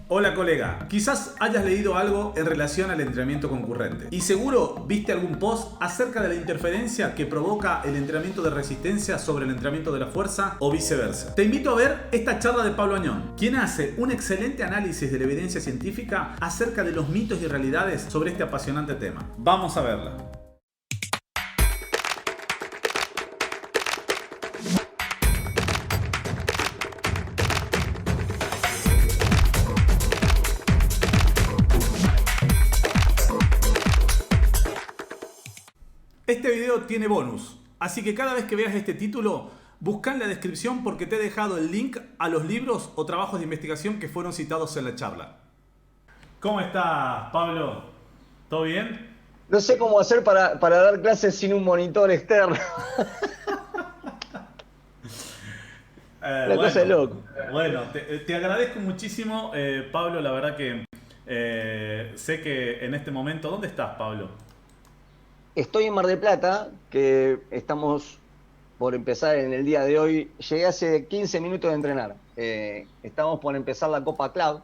Hola colega, quizás hayas leído algo en relación al entrenamiento concurrente y seguro viste algún post acerca de la interferencia que provoca el entrenamiento de resistencia sobre el entrenamiento de la fuerza o viceversa. Te invito a ver esta charla de Pablo Añón, quien hace un excelente análisis de la evidencia científica acerca de los mitos y realidades sobre este apasionante tema. Vamos a verla. Este video tiene bonus, así que cada vez que veas este título, busca en la descripción porque te he dejado el link a los libros o trabajos de investigación que fueron citados en la charla. ¿Cómo estás, Pablo? ¿Todo bien? No sé cómo hacer para dar clases sin un monitor externo. La cosa es loco. Bueno, te agradezco muchísimo, Pablo. La verdad que sé que en este momento... ¿Dónde estás, Pablo? Estoy en Mar del Plata, que estamos por empezar en el día de hoy. Llegué hace 15 minutos de entrenar. Estamos por empezar la Copa Club.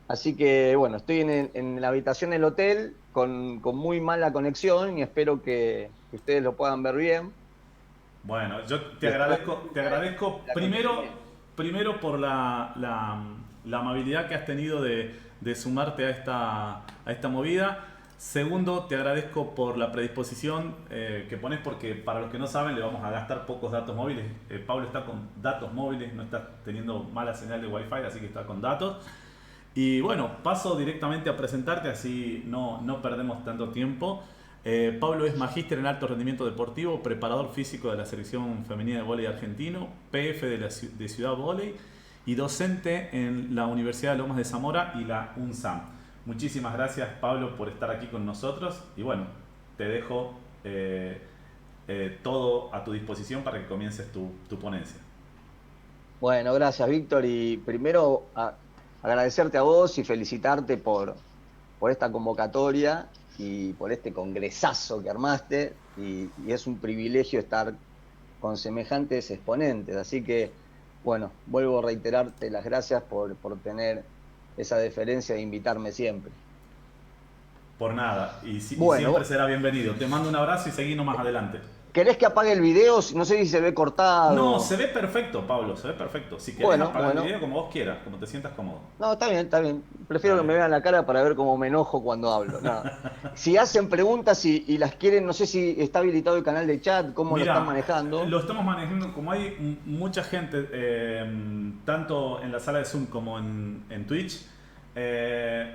Así que, bueno, estoy en la habitación del hotel con muy mala conexión y espero que ustedes lo puedan ver bien. Bueno, yo te Después, agradezco la contingencia. primero por la amabilidad que has tenido de sumarte a esta movida. Segundo, te agradezco por la predisposición que pones, porque para los que no saben le vamos a gastar pocos datos móviles. Pablo está con datos móviles, no está teniendo mala señal de Wi-Fi, así que está con datos. Y bueno, paso directamente a presentarte, así no perdemos tanto tiempo. Pablo es magíster en alto rendimiento deportivo, preparador físico de la selección femenina de vóley argentino, PF de Ciudad Vóley y docente en la Universidad de Lomas de Zamora y la UNSAM. Muchísimas gracias, Pablo, por estar aquí con nosotros y bueno, te dejo todo a tu disposición para que comiences tu ponencia. Bueno, gracias, Víctor. Y primero agradecerte a vos y felicitarte por esta convocatoria y por este congresazo que armaste. Y es un privilegio estar con semejantes exponentes. Así que, bueno, vuelvo a reiterarte las gracias por tener esa deferencia de invitarme siempre. Por nada, y siempre Bueno, será bienvenido. Te mando un abrazo y seguimos más adelante. ¿querés que apague el video? No sé si se ve No, se cortado. ve perfecto, Pablo, se ve perfecto. Si querés Bueno, apagar el bueno. video como vos quieras, como te sientas cómodo. No, está bien, está bien. Prefiero que Dale. me vean la cara para ver cómo me enojo cuando hablo. Nada. Si hacen preguntas y las quieren, no sé si está habilitado el canal de chat, cómo lo están Mira, manejando. lo estamos manejando como hay mucha gente, tanto en la sala de Zoom como en Twitch.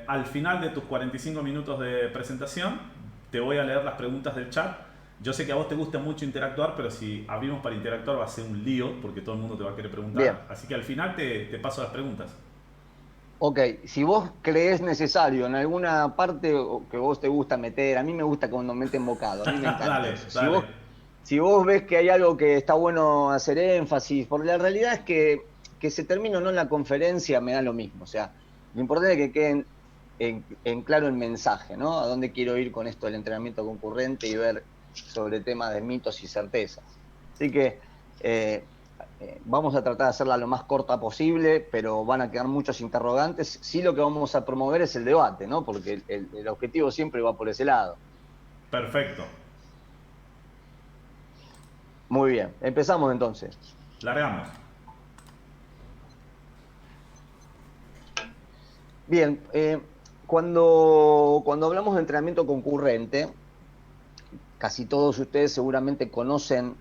Al final de tus 45 minutos de presentación, te voy a leer las preguntas del chat. Yo sé que a vos te gusta mucho interactuar, pero si abrimos para interactuar va a ser un lío, porque todo el mundo te va a querer Bien, preguntar. Así que al final te paso las preguntas. ok. Si vos creés necesario en alguna parte que vos te gusta meter, a mí me gusta cuando meten bocado, a mí me encanta Dale, eso. dale. Si vos ves que hay algo que está bueno hacer énfasis, porque la realidad es que se termine o no en la conferencia me da lo mismo. O sea, lo importante es que queden en claro el mensaje, ¿no? A dónde quiero ir con esto del entrenamiento concurrente y ver sobre temas de mitos y certezas. Así que eh, vamos a tratar de hacerla lo más corta posible, pero van a quedar muchos interrogantes. Sí, lo que vamos a promover es el debate, ¿no? Porque el objetivo siempre va por ese lado. Perfecto. Muy bien, empezamos entonces. Largamos. Bien, cuando hablamos de entrenamiento concurrente, casi todos ustedes seguramente conocen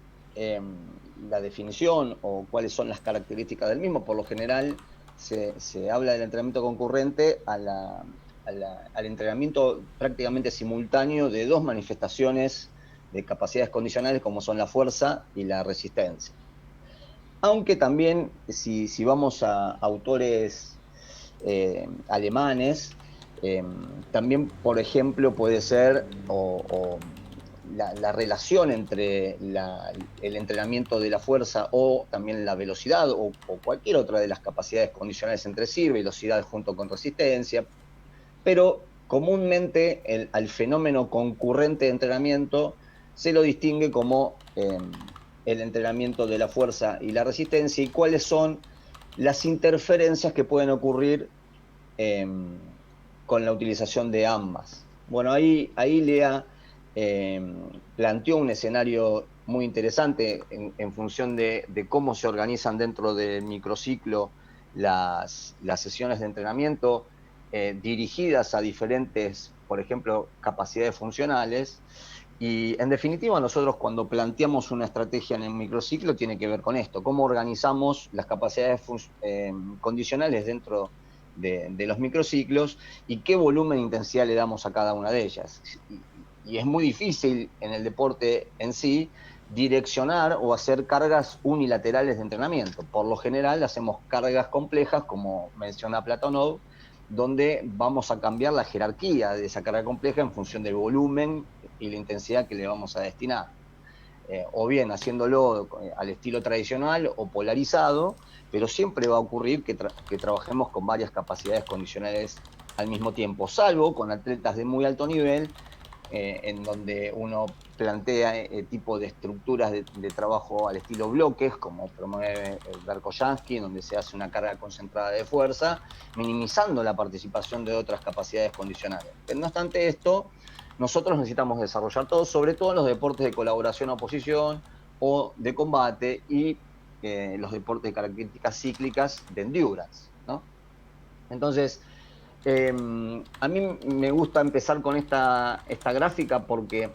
la definición o cuáles son las características del mismo. Por lo general, se habla del entrenamiento concurrente al entrenamiento prácticamente simultáneo de dos manifestaciones de capacidades condicionales como son la fuerza y la resistencia. Aunque también, si vamos a autores alemanes, eh, también, por ejemplo, puede ser la relación entre el entrenamiento de la fuerza o también la velocidad o cualquier otra de las capacidades condicionales entre sí, velocidad junto con resistencia, pero comúnmente al fenómeno concurrente de entrenamiento se lo distingue como el entrenamiento de la fuerza y la resistencia y cuáles son las interferencias que pueden ocurrir con la utilización de ambas. Bueno, ahí Lea planteó un escenario muy interesante en función de cómo se organizan dentro del microciclo las sesiones de entrenamiento dirigidas a diferentes, por ejemplo, capacidades funcionales. Y en definitiva, nosotros cuando planteamos una estrategia en el microciclo tiene que ver con esto, cómo organizamos las capacidades condicionales dentro de los microciclos y qué volumen e intensidad le damos a cada una de ellas. Y es muy difícil en el deporte en sí direccionar o hacer cargas unilaterales de entrenamiento. Por lo general hacemos cargas complejas, como menciona Platonov, donde vamos a cambiar la jerarquía de esa carga compleja en función del volumen y la intensidad que le vamos a destinar. O bien haciéndolo al estilo tradicional o polarizado, pero siempre va a ocurrir que trabajemos con varias capacidades condicionales al mismo tiempo, salvo con atletas de muy alto nivel, en donde uno plantea tipo de estructuras de trabajo al estilo bloques, como promueve Verkhoyanski, donde se hace una carga concentrada de fuerza, minimizando la participación de otras capacidades condicionales. Pero no obstante esto, nosotros necesitamos desarrollar todo, sobre todo en los deportes de colaboración oposición o de combate y los deportes de características cíclicas de endurance, ¿no? Entonces, a mí me gusta empezar con esta gráfica porque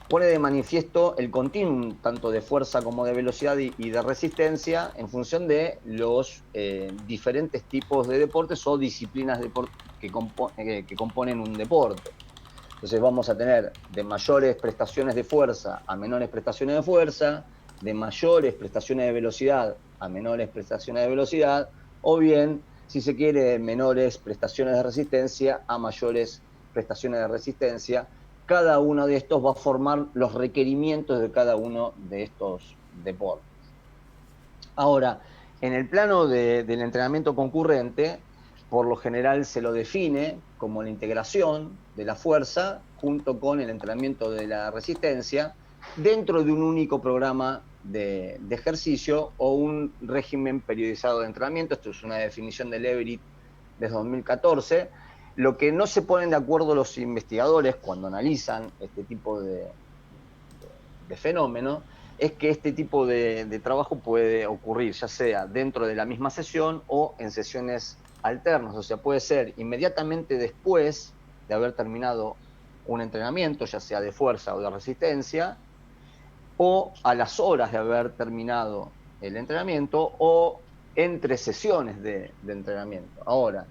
pone de manifiesto el continuum tanto de fuerza como de velocidad y de resistencia en función de los diferentes tipos de deportes o disciplinas que componen un deporte. Entonces vamos a tener de mayores prestaciones de fuerza a menores prestaciones de fuerza, de mayores prestaciones de velocidad a menores prestaciones de velocidad, o bien, si se quiere, menores prestaciones de resistencia a mayores prestaciones de resistencia. Cada uno de estos va a formar los requerimientos de cada uno de estos deportes. Ahora, en el plano del entrenamiento concurrente, por lo general se lo define como la integración de la fuerza junto con el entrenamiento de la resistencia dentro de un único programa de ejercicio o un régimen periodizado de entrenamiento. Esto es una definición de Leverett desde 2014. Lo que no se ponen de acuerdo los investigadores cuando analizan este tipo de fenómeno es que este tipo de trabajo puede ocurrir ya sea dentro de la misma sesión o en sesiones alternas, o sea, puede ser inmediatamente después de haber terminado un entrenamiento, ya sea de fuerza o de resistencia, o a las horas de haber terminado el entrenamiento o entre sesiones de entrenamiento. Ahora,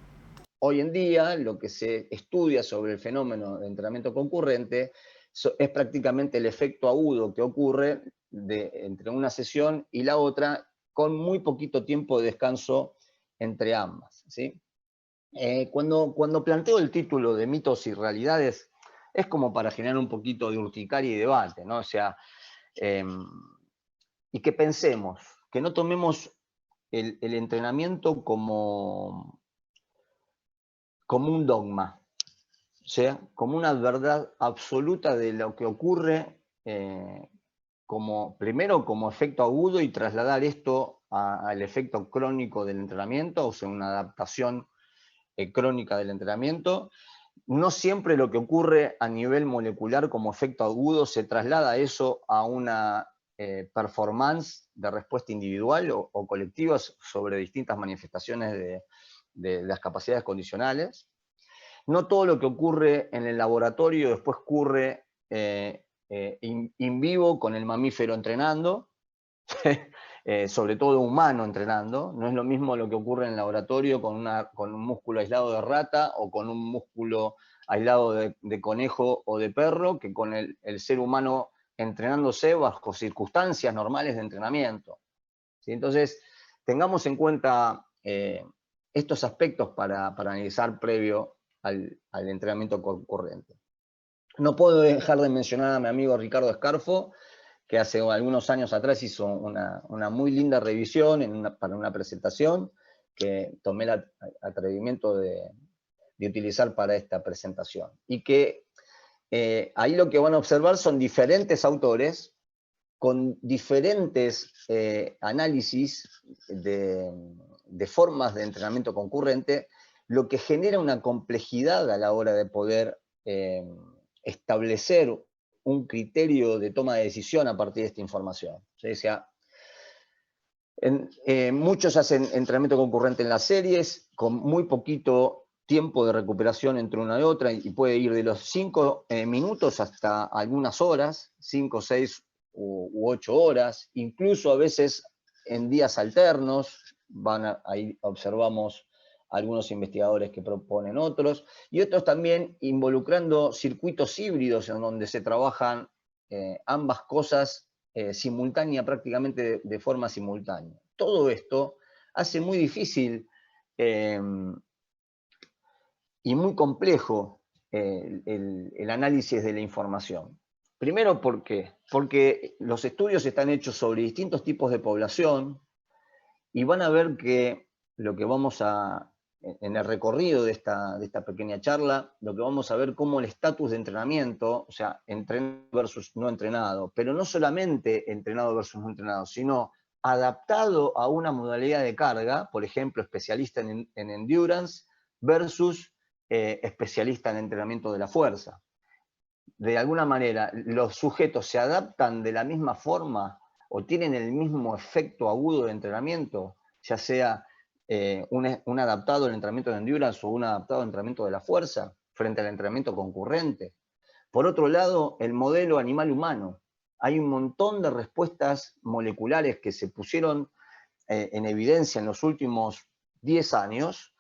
hoy en día lo que se estudia sobre el fenómeno de entrenamiento concurrente es prácticamente el efecto agudo que ocurre entre una sesión y la otra con muy poquito tiempo de descanso entre ambas, ¿sí? Cuando planteo el título de mitos y realidades es como para generar un poquito de urticaria y debate, ¿no? O sea, y que pensemos, que no tomemos el entrenamiento como un dogma, o sea, como una verdad absoluta de lo que ocurre, primero como efecto agudo y trasladar esto al efecto crónico del entrenamiento, o sea, una adaptación crónica del entrenamiento. No siempre lo que ocurre a nivel molecular como efecto agudo se traslada eso a una performance de respuesta individual o colectiva sobre distintas manifestaciones de las capacidades condicionales. No todo lo que ocurre en el laboratorio después ocurre in vivo con el mamífero entrenando, sobre todo humano entrenando. No es lo mismo lo que ocurre en el laboratorio con un músculo aislado de rata o con un músculo aislado de conejo o de perro que con el ser humano entrenándose bajo circunstancias normales de entrenamiento. ¿Sí? Entonces, tengamos en cuenta estos aspectos para analizar previo al entrenamiento concurrente. No puedo dejar de mencionar a mi amigo Ricardo Scarfo, que hace algunos años atrás hizo una muy linda revisión para una presentación que tomé el atrevimiento de utilizar para esta presentación. Y que ahí lo que van a observar son diferentes autores con diferentes análisis de formas de entrenamiento concurrente, lo que genera una complejidad a la hora de poder establecer un criterio de toma de decisión a partir de esta información. O sea, muchos hacen entrenamiento concurrente en las series, con muy poquito tiempo de recuperación entre una y otra, y puede ir de los 5 minutos hasta algunas horas, 5, 6 u 8 horas, incluso a veces en días alternos, ahí observamos algunos investigadores que proponen otros, y otros también involucrando circuitos híbridos en donde se trabajan ambas cosas prácticamente de forma simultánea. Todo esto hace muy difícil y muy complejo el análisis de la información. Primero, ¿por qué? Porque los estudios están hechos sobre distintos tipos de población y van a ver que lo que vamos a, en el recorrido de esta pequeña charla, lo que vamos a ver cómo el estatus de entrenamiento, o sea, entrenado versus no entrenado, pero no solamente entrenado versus no entrenado, sino adaptado a una modalidad de carga, por ejemplo, especialista en endurance versus especialista en entrenamiento de la fuerza. De alguna manera, los sujetos se adaptan de la misma forma o tienen el mismo efecto agudo de entrenamiento, ya sea un adaptado al entrenamiento de endurance o un adaptado al entrenamiento de la fuerza, frente al entrenamiento concurrente. Por otro lado, el modelo animal-humano. Hay un montón de respuestas moleculares que se pusieron en evidencia en los últimos 10 años,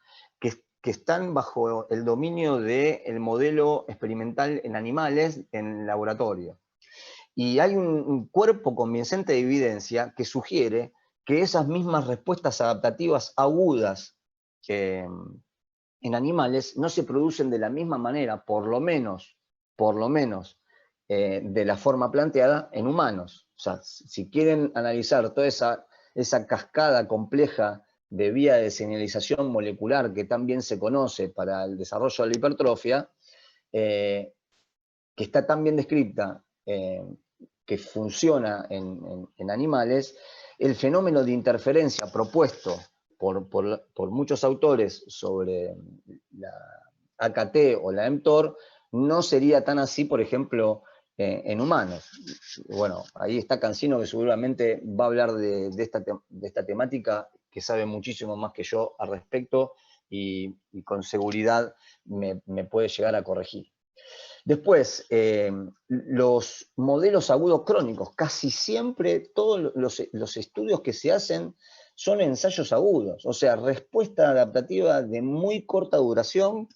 que están bajo el dominio del modelo experimental en animales en laboratorio. Y hay un cuerpo convincente de evidencia que sugiere que esas mismas respuestas adaptativas agudas en animales no se producen de la misma manera, por lo menos, de la forma planteada en humanos. O sea, si quieren analizar toda esa cascada compleja de vía de señalización molecular que también se conoce para el desarrollo de la hipertrofia, que está tan bien descrita, que funciona en animales, el fenómeno de interferencia propuesto por muchos autores sobre la AKT o la mTOR no sería tan así, por ejemplo, en humanos. Bueno, ahí está Cancino, que seguramente va a hablar de esta temática, que sabe muchísimo más que yo al respecto y con seguridad me puede llegar a corregir. Después, los modelos agudos crónicos. Casi siempre todos los estudios que se hacen son ensayos agudos, o sea, respuesta adaptativa de muy corta duración,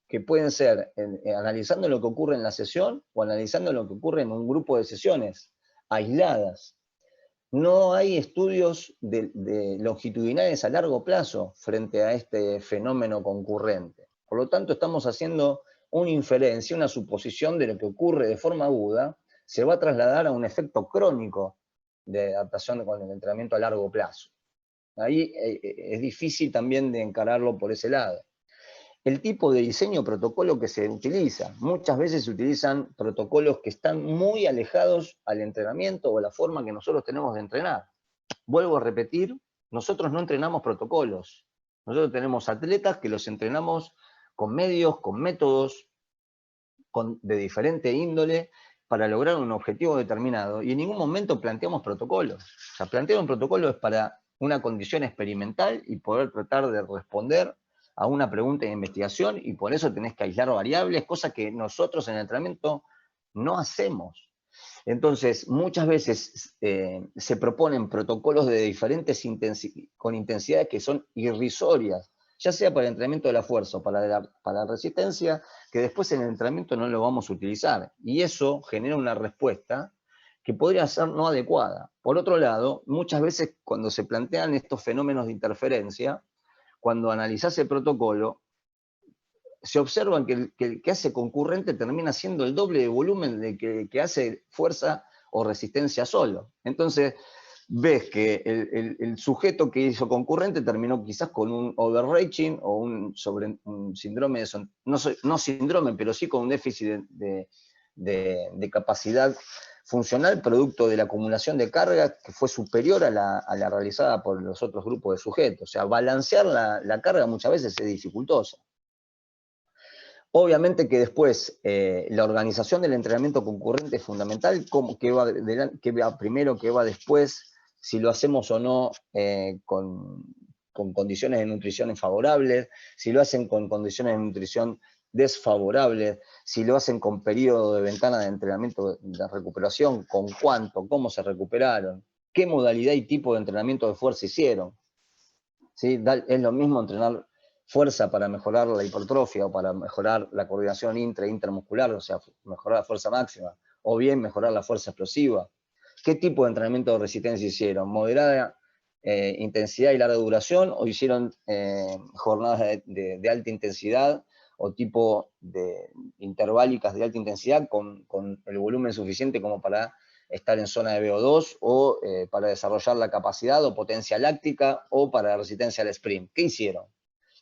que pueden ser analizando lo que ocurre en la sesión o analizando lo que ocurre en un grupo de sesiones aisladas. No hay estudios de longitudinales a largo plazo frente a este fenómeno concurrente. Por lo tanto, estamos haciendo una inferencia, una suposición de lo que ocurre de forma aguda, se va a trasladar a un efecto crónico de adaptación con el entrenamiento a largo plazo. Ahí es difícil también de encararlo por ese lado. El tipo de diseño protocolo que se utiliza. Muchas veces se utilizan protocolos que están muy alejados al entrenamiento o a la forma que nosotros tenemos de entrenar. Vuelvo a repetir, nosotros no entrenamos protocolos. Nosotros tenemos atletas que los entrenamos con medios, con métodos de diferente índole para lograr un objetivo determinado, y en ningún momento planteamos protocolos. O sea, plantear un protocolo es para una condición experimental y poder tratar de responder a una pregunta de investigación, y por eso tenés que aislar variables, cosa que nosotros en el entrenamiento no hacemos. Entonces, muchas veces se proponen protocolos de diferentes con intensidades que son irrisorias, ya sea para el entrenamiento de la fuerza o para la resistencia, que después en el entrenamiento no lo vamos a utilizar. Y eso genera una respuesta que podría ser no adecuada. Por otro lado, muchas veces cuando se plantean estos fenómenos de interferencia, cuando analizás el protocolo, se observa que el que hace concurrente termina siendo el doble de volumen de que hace fuerza o resistencia solo. Entonces, ves que el sujeto que hizo concurrente terminó quizás con un overreaching o un síndrome no síndrome, pero sí con un déficit de capacidad funcional producto de la acumulación de carga que fue superior a la realizada por los otros grupos de sujetos. O sea, balancear la carga muchas veces es dificultosa. Obviamente que después la organización del entrenamiento concurrente es fundamental, qué va primero, qué va después, si lo hacemos o no con condiciones de nutrición favorables, si lo hacen con condiciones de nutrición desfavorables, si lo hacen con periodo de ventana de entrenamiento de recuperación, con cuánto, cómo se recuperaron, qué modalidad y tipo de entrenamiento de fuerza hicieron. ¿Sí? Es lo mismo entrenar fuerza para mejorar la hipertrofia o para mejorar la coordinación intramuscular, o sea, mejorar la fuerza máxima, o bien mejorar la fuerza explosiva. ¿Qué tipo de entrenamiento de resistencia hicieron? ¿Moderada intensidad y larga duración o hicieron jornadas de alta intensidad o tipo de interválicas de alta intensidad con el volumen suficiente como para estar en zona de VO2 o para desarrollar la capacidad o potencia láctica o para resistencia al sprint? ¿Qué hicieron?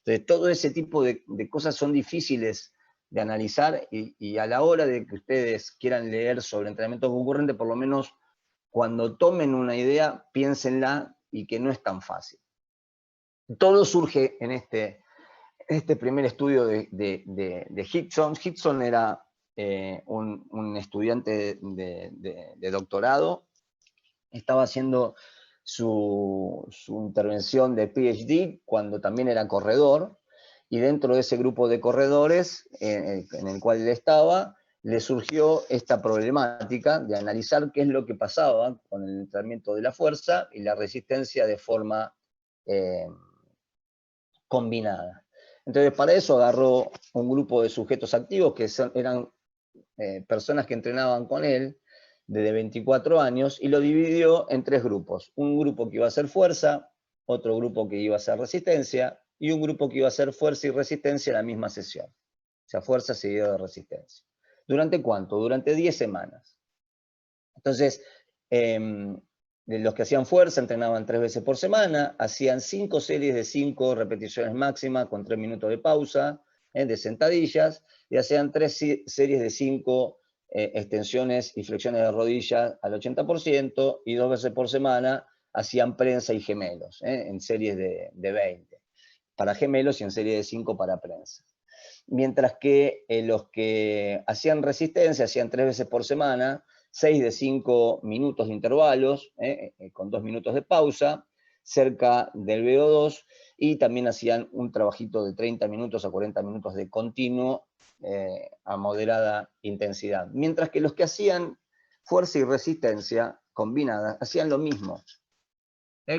Entonces, todo ese tipo de cosas son difíciles de analizar y a la hora de que ustedes quieran leer sobre entrenamiento concurrente, por lo menos cuando tomen una idea, piénsenla y que no es tan fácil. Todo surge en este primer estudio de Hickson. Hickson era un estudiante de doctorado, estaba haciendo su intervención de PhD cuando también era corredor, y dentro de ese grupo de corredores en el cual él estaba, le surgió esta problemática de analizar qué es lo que pasaba con el entrenamiento de la fuerza y la resistencia de forma combinada. Entonces, para eso agarró un grupo de sujetos activos que eran personas que entrenaban con él desde 24 años y lo dividió en 3 grupos. Un grupo que iba a hacer fuerza, otro grupo que iba a hacer resistencia y un grupo que iba a hacer fuerza y resistencia en la misma sesión. O sea, fuerza seguido de resistencia. ¿Durante cuánto? Durante 10 semanas. Entonces, los que hacían fuerza entrenaban 3 veces por semana, hacían 5 series de 5 repeticiones máximas con 3 minutos de pausa, de sentadillas, y hacían 3 series de 5 extensiones y flexiones de rodillas al 80%, y 2 veces por semana hacían prensa y gemelos, en series de 20, para gemelos y en serie de 5 para prensa. Mientras que los que hacían resistencia hacían 3 veces por semana, 6 de 5 minutos de intervalos, con 2 minutos de pausa, cerca del VO2, y también hacían un trabajito de 30 minutos a 40 minutos de continuo a moderada intensidad. Mientras que los que hacían fuerza y resistencia combinadas hacían lo mismo,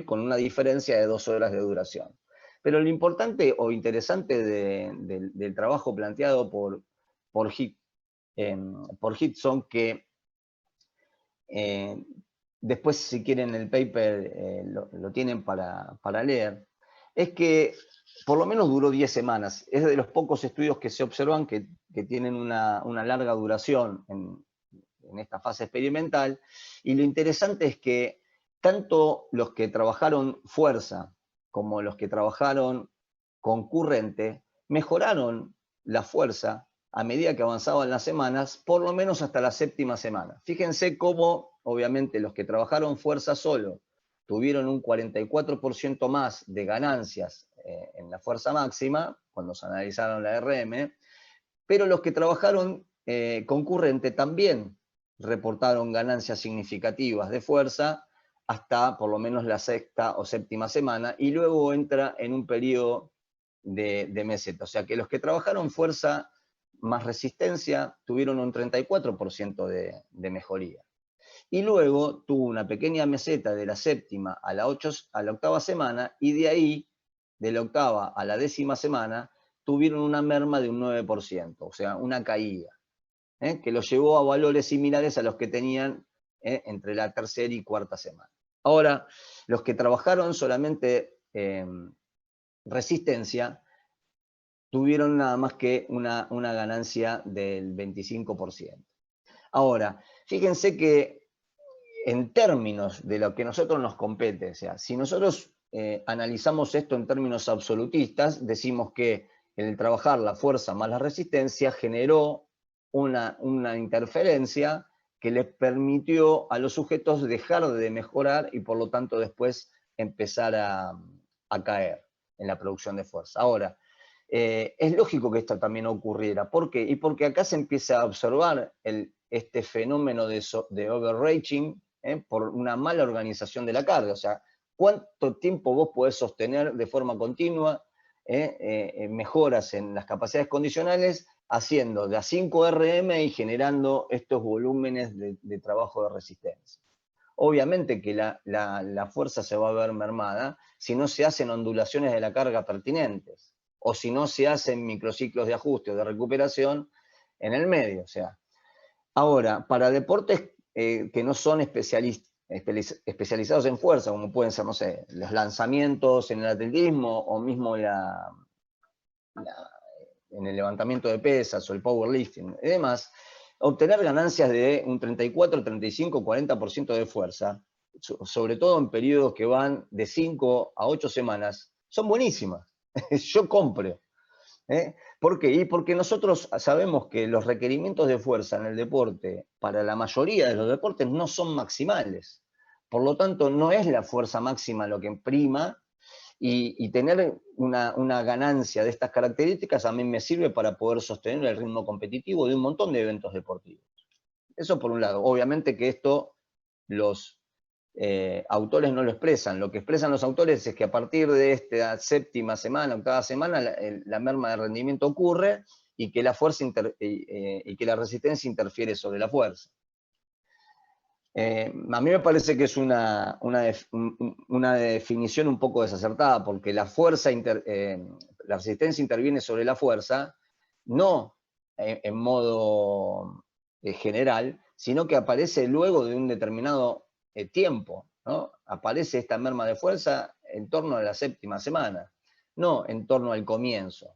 con una diferencia de 2 horas de duración. Pero lo importante o interesante del trabajo planteado por Hickson, que después, si quieren, el paper lo tienen para leer, es que por lo menos duró 10 semanas. Es de los pocos estudios que se observan que tienen una larga duración en esta fase experimental. Y lo interesante es que tanto los que trabajaron fuerza como los que trabajaron concurrente mejoraron la fuerza a medida que avanzaban las semanas, por lo menos hasta la 7ª semana. Fíjense cómo, obviamente, los que trabajaron fuerza solo tuvieron un 44% más de ganancias en la fuerza máxima, cuando se analizaron la RM, pero los que trabajaron concurrente también reportaron ganancias significativas de fuerza hasta por lo menos la 6ª o 7ª semana, y luego entra en un periodo de meseta. O sea que los que trabajaron fuerza más resistencia tuvieron un 34% de mejoría. Y luego tuvo una pequeña meseta de la 7ª a la 8ª semana, y de ahí, de la 8ª a la 10ª semana, tuvieron una merma de un 9%, o sea, una caída, que los llevó a valores similares a los que tenían entre la 3ª y 4ª semana. Ahora, los que trabajaron solamente resistencia tuvieron nada más que una ganancia del 25%. Ahora, fíjense que en términos de lo que a nosotros nos compete, o sea, si nosotros analizamos esto en términos absolutistas, decimos que el trabajar la fuerza más la resistencia generó una interferencia que les permitió a los sujetos dejar de mejorar y por lo tanto después empezar a caer en la producción de fuerza. Ahora, es lógico que esto también ocurriera. ¿Por qué? Y porque acá se empieza a observar este fenómeno de overreaching por una mala organización de la carga. O sea, ¿cuánto tiempo vos podés sostener de forma continua mejoras en las capacidades condicionales haciendo de a 5 RM y generando estos volúmenes de trabajo de resistencia? Obviamente que la fuerza se va a ver mermada si no se hacen ondulaciones de la carga pertinentes o si no se hacen microciclos de ajuste o de recuperación en el medio. O sea, ahora, para deportes que no son especializados en fuerza, como pueden ser, no sé, los lanzamientos en el atletismo o mismo en el levantamiento de pesas o el powerlifting y demás, obtener ganancias de un 34, 35, 40% de fuerza, sobre todo en periodos que van de 5 a 8 semanas, son buenísimas. Yo compro. ¿Por qué? Y porque nosotros sabemos que los requerimientos de fuerza en el deporte, para la mayoría de los deportes, no son maximales. Por lo tanto, no es la fuerza máxima lo que prima, y tener una ganancia de estas características a mí me sirve para poder sostener el ritmo competitivo de un montón de eventos deportivos. Eso por un lado. Obviamente que esto los autores no lo expresan. Lo que expresan los autores es que a partir de esta séptima semana, octava semana, la merma de rendimiento ocurre y que la fuerza y que la resistencia interfiere sobre la fuerza. A mí me parece que es una definición un poco desacertada, porque la resistencia interviene sobre la fuerza, no en modo general, sino que aparece luego de un determinado tiempo, ¿no? Aparece esta merma de fuerza en torno a la séptima semana, no en torno al comienzo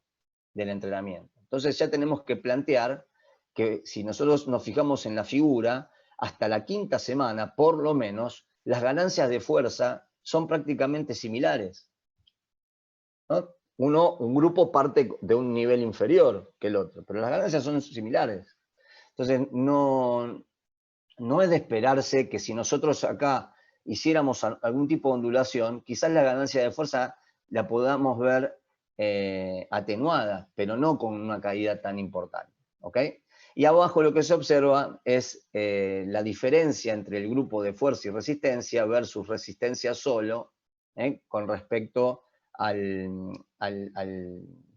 del entrenamiento. Entonces ya tenemos que plantear que si nosotros nos fijamos en la figura, hasta la quinta semana, por lo menos, las ganancias de fuerza son prácticamente similares, ¿no? Un grupo parte de un nivel inferior que el otro, pero las ganancias son similares. Entonces, no es de esperarse que si nosotros acá hiciéramos algún tipo de ondulación, quizás la ganancia de fuerza la podamos ver atenuada, pero no con una caída tan importante, ¿ok? Y abajo lo que se observa es la diferencia entre el grupo de fuerza y resistencia versus resistencia solo, con respecto al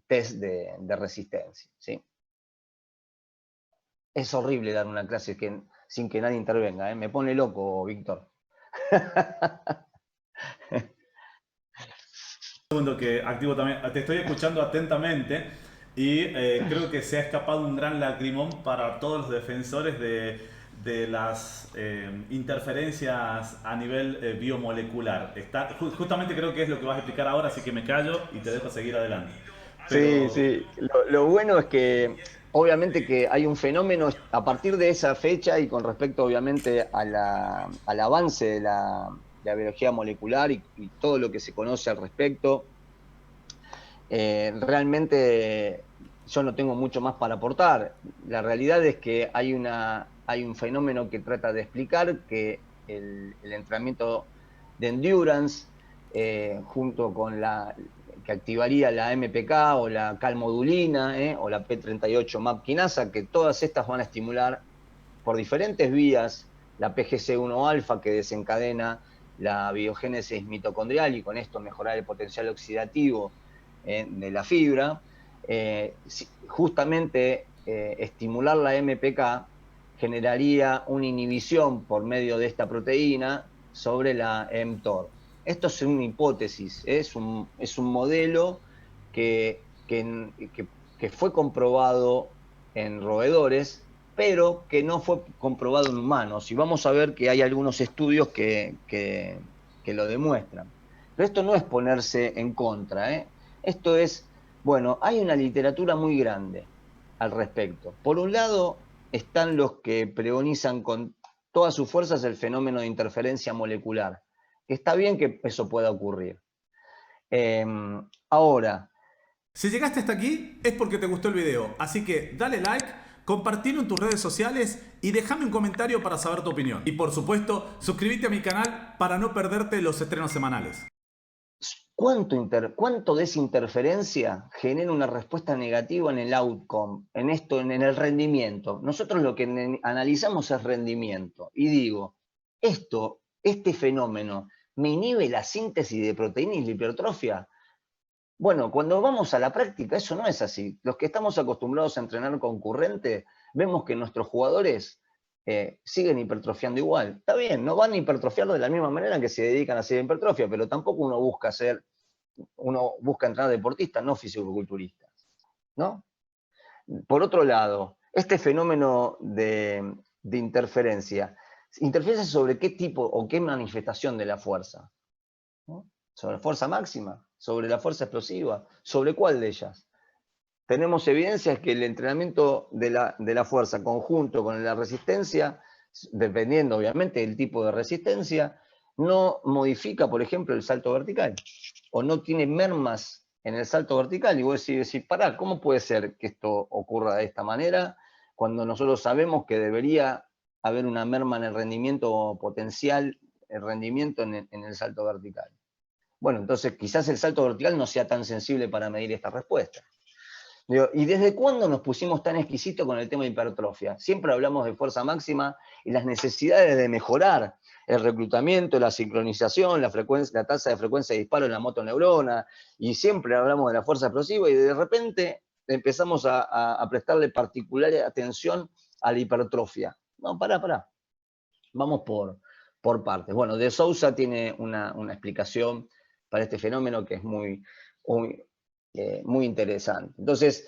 test de resistencia, ¿sí? Es horrible dar una clase sin que nadie intervenga, me pone loco, Víctor. Segundo que activo también, te estoy escuchando atentamente y creo que se ha escapado un gran lagrimón para todos los defensores de las interferencias a nivel biomolecular. Justamente creo que es lo que vas a explicar ahora, así que me callo y te dejo seguir adelante. Sí, Pero sí. Lo bueno es que obviamente que hay un fenómeno a partir de esa fecha y con respecto obviamente al avance de la biología molecular y todo lo que se conoce al respecto. Realmente yo no tengo mucho más para aportar. La realidad es que hay un fenómeno que trata de explicar que el entrenamiento de endurance, junto con que activaría la MPK o la calmodulina, o la P38 MAP quinasa, que todas estas van a estimular por diferentes vías la PGC1 alfa, que desencadena la biogénesis mitocondrial y con esto mejorar el potencial oxidativo de la fibra. Justamente estimular la MPK generaría una inhibición por medio de esta proteína sobre la mTOR. Esto es una hipótesis, es un modelo que fue comprobado en roedores, pero que no fue comprobado en humanos. Y vamos a ver que hay algunos estudios que lo demuestran. Pero esto no es ponerse en contra, Esto es, bueno, hay una literatura muy grande al respecto. Por un lado, están los que pregonizan con todas sus fuerzas el fenómeno de interferencia molecular, que está bien que eso pueda ocurrir. Ahora, si llegaste hasta aquí es porque te gustó el video, así que dale like, Compartilo en tus redes sociales y déjame un comentario para saber tu opinión. Y por supuesto, suscríbete a mi canal para no perderte los estrenos semanales. ¿Cuánto de esa interferencia genera una respuesta negativa en el outcome, en esto, en el rendimiento? Nosotros lo que analizamos es rendimiento. Y digo, este fenómeno, ¿me inhibe la síntesis de proteína y la hipertrofia? Bueno, cuando vamos a la práctica, eso no es así. Los que estamos acostumbrados a entrenar concurrente, vemos que nuestros jugadores siguen hipertrofiando igual. Está bien, no van a hipertrofiarlo de la misma manera que se dedican a hacer hipertrofia, pero tampoco uno busca entrenar deportistas, no fisicoculturistas, ¿no? Por otro lado, este fenómeno de interferencia sobre qué tipo o qué manifestación de la fuerza, ¿no? ¿Sobre la fuerza máxima? ¿Sobre la fuerza explosiva? ¿Sobre cuál de ellas? Tenemos evidencias que el entrenamiento de la fuerza conjunto con la resistencia, dependiendo obviamente del tipo de resistencia, no modifica, por ejemplo, el salto vertical, o no tiene mermas en el salto vertical. Y vos decís, pará, ¿cómo puede ser que esto ocurra de esta manera cuando nosotros sabemos que debería haber una merma en el rendimiento potencial, el rendimiento en el salto vertical? Bueno, entonces quizás el salto vertical no sea tan sensible para medir esta respuesta. Digo, ¿y desde cuándo nos pusimos tan exquisitos con el tema de hipertrofia? Siempre hablamos de fuerza máxima y las necesidades de mejorar el reclutamiento, la sincronización, la tasa de frecuencia de disparo en la motoneurona, y siempre hablamos de la fuerza explosiva, y de repente empezamos a prestarle particular atención a la hipertrofia. No, pará. Vamos por partes. Bueno, De Souza tiene una explicación para este fenómeno que es muy interesante. Entonces,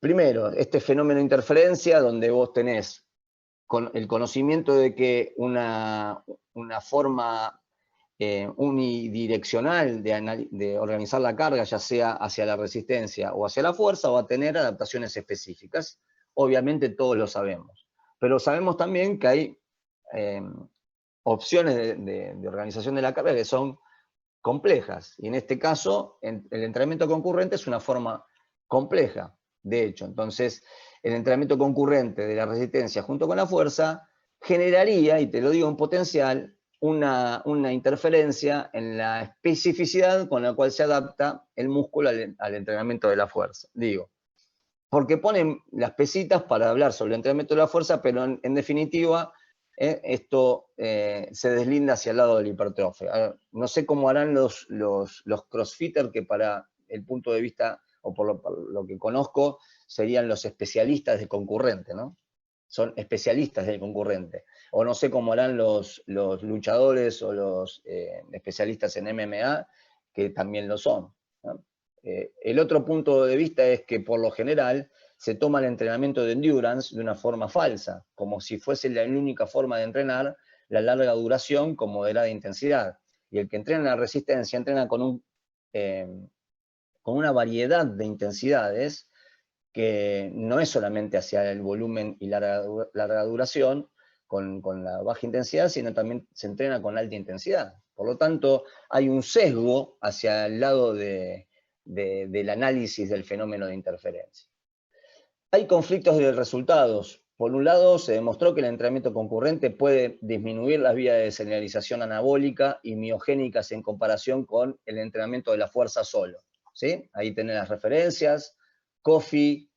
primero, este fenómeno de interferencia, donde vos tenés el conocimiento de que una forma unidireccional de organizar la carga, ya sea hacia la resistencia o hacia la fuerza, va a tener adaptaciones específicas. Obviamente todos lo sabemos. Pero sabemos también que hay opciones de organización de la carga que son complejas. Y en este caso, el entrenamiento concurrente es una forma compleja, de hecho. Entonces, el entrenamiento concurrente de la resistencia junto con la fuerza generaría, y te lo digo en potencial, una interferencia en la especificidad con la cual se adapta el músculo al entrenamiento de la fuerza. Digo, porque ponen las pesitas para hablar sobre el entrenamiento de la fuerza, pero en definitiva esto se deslinda hacia el lado de la hipertrofia. No sé cómo harán los crossfitters, que para el punto de vista, o por lo que conozco, serían los especialistas de concurrente, ¿no? Son especialistas del concurrente. O no sé cómo harán los luchadores o los especialistas en MMA, que también lo son, ¿no? El otro punto de vista es que por lo general se toma el entrenamiento de endurance de una forma falsa, como si fuese la única forma de entrenar la larga duración con moderada intensidad. Y el que entrena la resistencia entrena con una variedad de intensidades que no es solamente hacia el volumen y larga duración con la baja intensidad, sino también se entrena con alta intensidad. Por lo tanto, hay un sesgo hacia el lado del análisis del fenómeno de interferencia. Hay conflictos de resultados. Por un lado, se demostró que el entrenamiento concurrente puede disminuir las vías de señalización anabólica y miogénicas en comparación con el entrenamiento de la fuerza solo, ¿sí? Ahí tenés las referencias, Coffey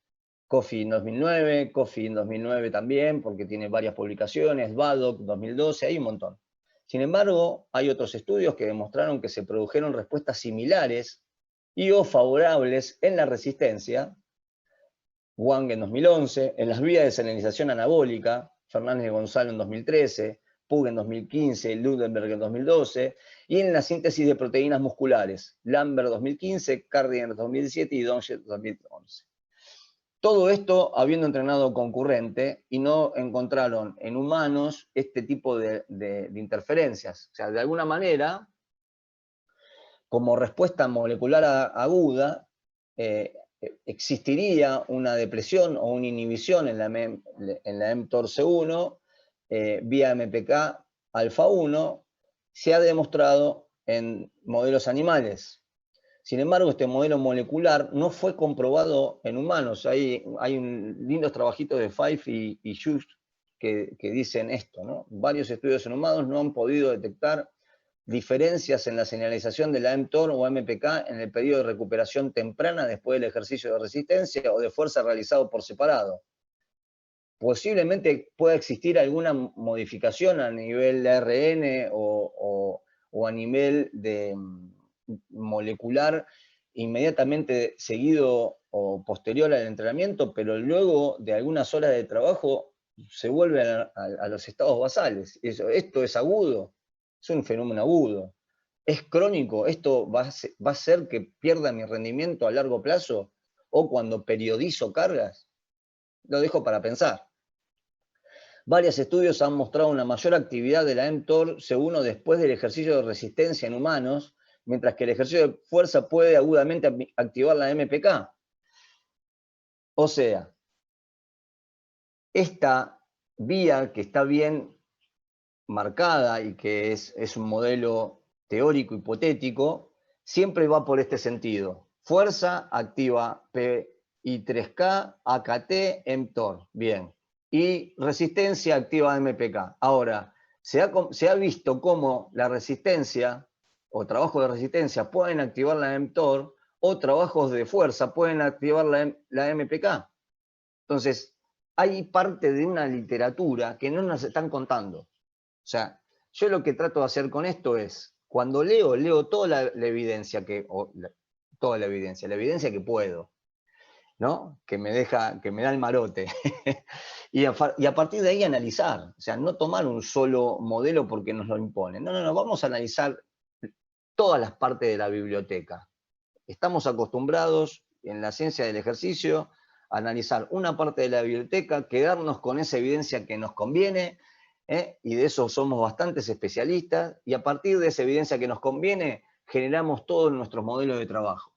en 2009, Coffey en 2009 también, porque tiene varias publicaciones, Baddock 2012, hay un montón. Sin embargo, hay otros estudios que demostraron que se produjeron respuestas similares y o favorables en la resistencia, Wang en 2011, en las vías de señalización anabólica, Fernández y Gonzalo en 2013, Pug en 2015, Ludenberg en 2012, y en la síntesis de proteínas musculares, Lambert 2015, Cardigan en 2017 y Donget 2011. Todo esto habiendo entrenado concurrente, y no encontraron en humanos este tipo de interferencias. O sea, de alguna manera, como respuesta molecular aguda, existiría una depresión o una inhibición en la mTORC1 vía MPK alfa 1, se ha demostrado en modelos animales. Sin embargo, este modelo molecular no fue comprobado en humanos. Hay lindos trabajitos de Fife y Just que dicen esto, ¿no? Varios estudios en humanos no han podido detectar diferencias en la señalización de la mTOR o MPK en el periodo de recuperación temprana después del ejercicio de resistencia o de fuerza realizado por separado. Posiblemente pueda existir alguna modificación a nivel de ARN o a nivel de molecular inmediatamente seguido o posterior al entrenamiento, pero luego de algunas horas de trabajo se vuelve a los estados basales. Esto es agudo, es un fenómeno agudo. ¿Es crónico? ¿Esto va a hacer que pierda mi rendimiento a largo plazo? ¿O cuando periodizo cargas? Lo dejo para pensar. Varios estudios han mostrado una mayor actividad de la mTOR según o después del ejercicio de resistencia en humanos, mientras que el ejercicio de fuerza puede agudamente activar la MPK. O sea, esta vía que está bien marcada y que es un modelo teórico hipotético, siempre va por este sentido. Fuerza activa PI3K, AKT, mTOR. Bien. Y resistencia activa MPK. Ahora, se ha visto cómo la resistencia o trabajos de resistencia pueden activar la mTOR o trabajos de fuerza pueden activar la MPK. Entonces, hay parte de una literatura que no nos están contando. O sea, yo lo que trato de hacer con esto es, cuando leo toda la evidencia toda la evidencia que puedo, ¿no? Que me da el marote. y a partir de ahí analizar. O sea, no tomar un solo modelo porque nos lo imponen. No, vamos a analizar todas las partes de la biblioteca. Estamos acostumbrados en la ciencia del ejercicio a analizar una parte de la biblioteca, quedarnos con esa evidencia que nos conviene, y de eso somos bastantes especialistas, y a partir de esa evidencia que nos conviene, generamos todos nuestros modelos de trabajo.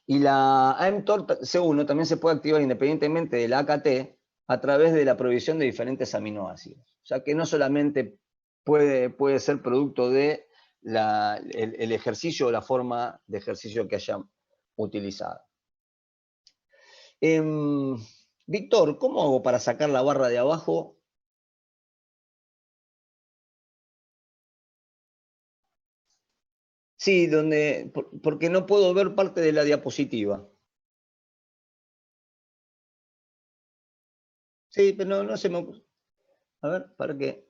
Y la mTOR C1 también se puede activar independientemente de la AKT a través de la provisión de diferentes aminoácidos. O sea que no solamente puede ser producto de el ejercicio o la forma de ejercicio que hayan utilizado. Víctor, ¿cómo hago para sacar la barra de abajo? Sí, porque no puedo ver parte de la diapositiva. Sí, pero no se me ocurre. A ver, ¿para qué?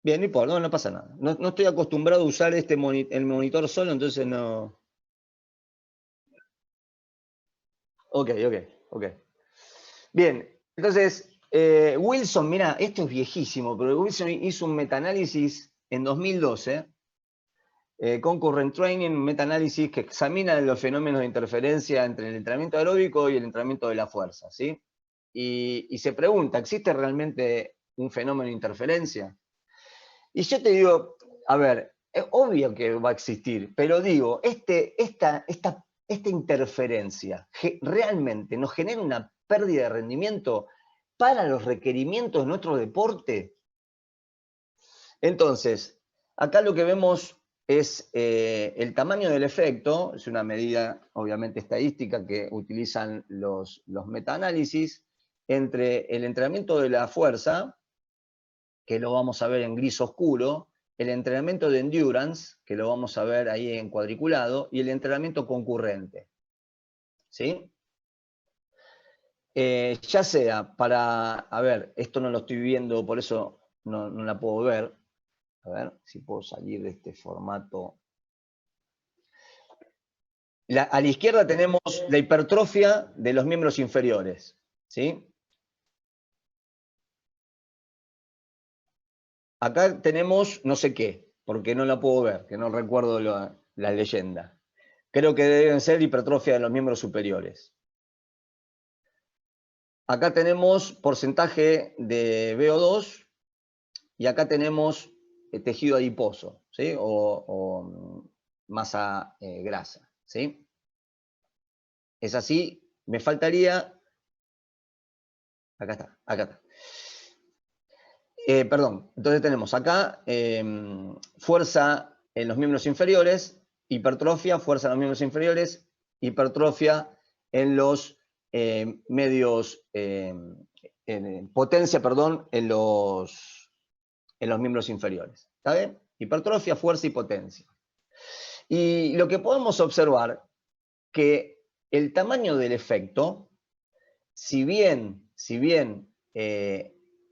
Bien, no importa, no pasa nada. No estoy acostumbrado a usar el monitor solo, entonces no. Ok. Bien, entonces, Wilson, mira, esto es viejísimo, pero Wilson hizo un metaanálisis en 2012, Concurrent Training, un metaanálisis que examina los fenómenos de interferencia entre el entrenamiento aeróbico y el entrenamiento de la fuerza, ¿sí? Y se pregunta, ¿existe realmente un fenómeno de interferencia? Y yo te digo, a ver, es obvio que va a existir, pero digo, esta interferencia realmente nos genera una pérdida de rendimiento para los requerimientos de nuestro deporte. Entonces, acá lo que vemos es el tamaño del efecto, es una medida obviamente estadística que utilizan los metaanálisis, entre el entrenamiento de la fuerza, que lo vamos a ver en gris oscuro, el entrenamiento de endurance, que lo vamos a ver ahí en cuadriculado, y el entrenamiento concurrente. ¿Sí? Ya sea para, a ver, esto no lo estoy viendo, por eso no la puedo ver. A ver si puedo salir de este formato. A la izquierda tenemos la hipertrofia de los miembros inferiores. ¿Sí? Acá tenemos no sé qué, porque no la puedo ver, que no recuerdo la leyenda. Creo que deben ser hipertrofia de los miembros superiores. Acá tenemos porcentaje de VO2 y acá tenemos tejido adiposo, ¿sí? O masa grasa, ¿sí? Es así, me faltaría... Acá está. Perdón, entonces tenemos acá fuerza en los miembros inferiores, hipertrofia, fuerza en los miembros inferiores, hipertrofia en los medios, potencia, perdón, en los miembros inferiores. ¿Está bien? Hipertrofia, fuerza y potencia. Y lo que podemos observar que el tamaño del efecto, si bien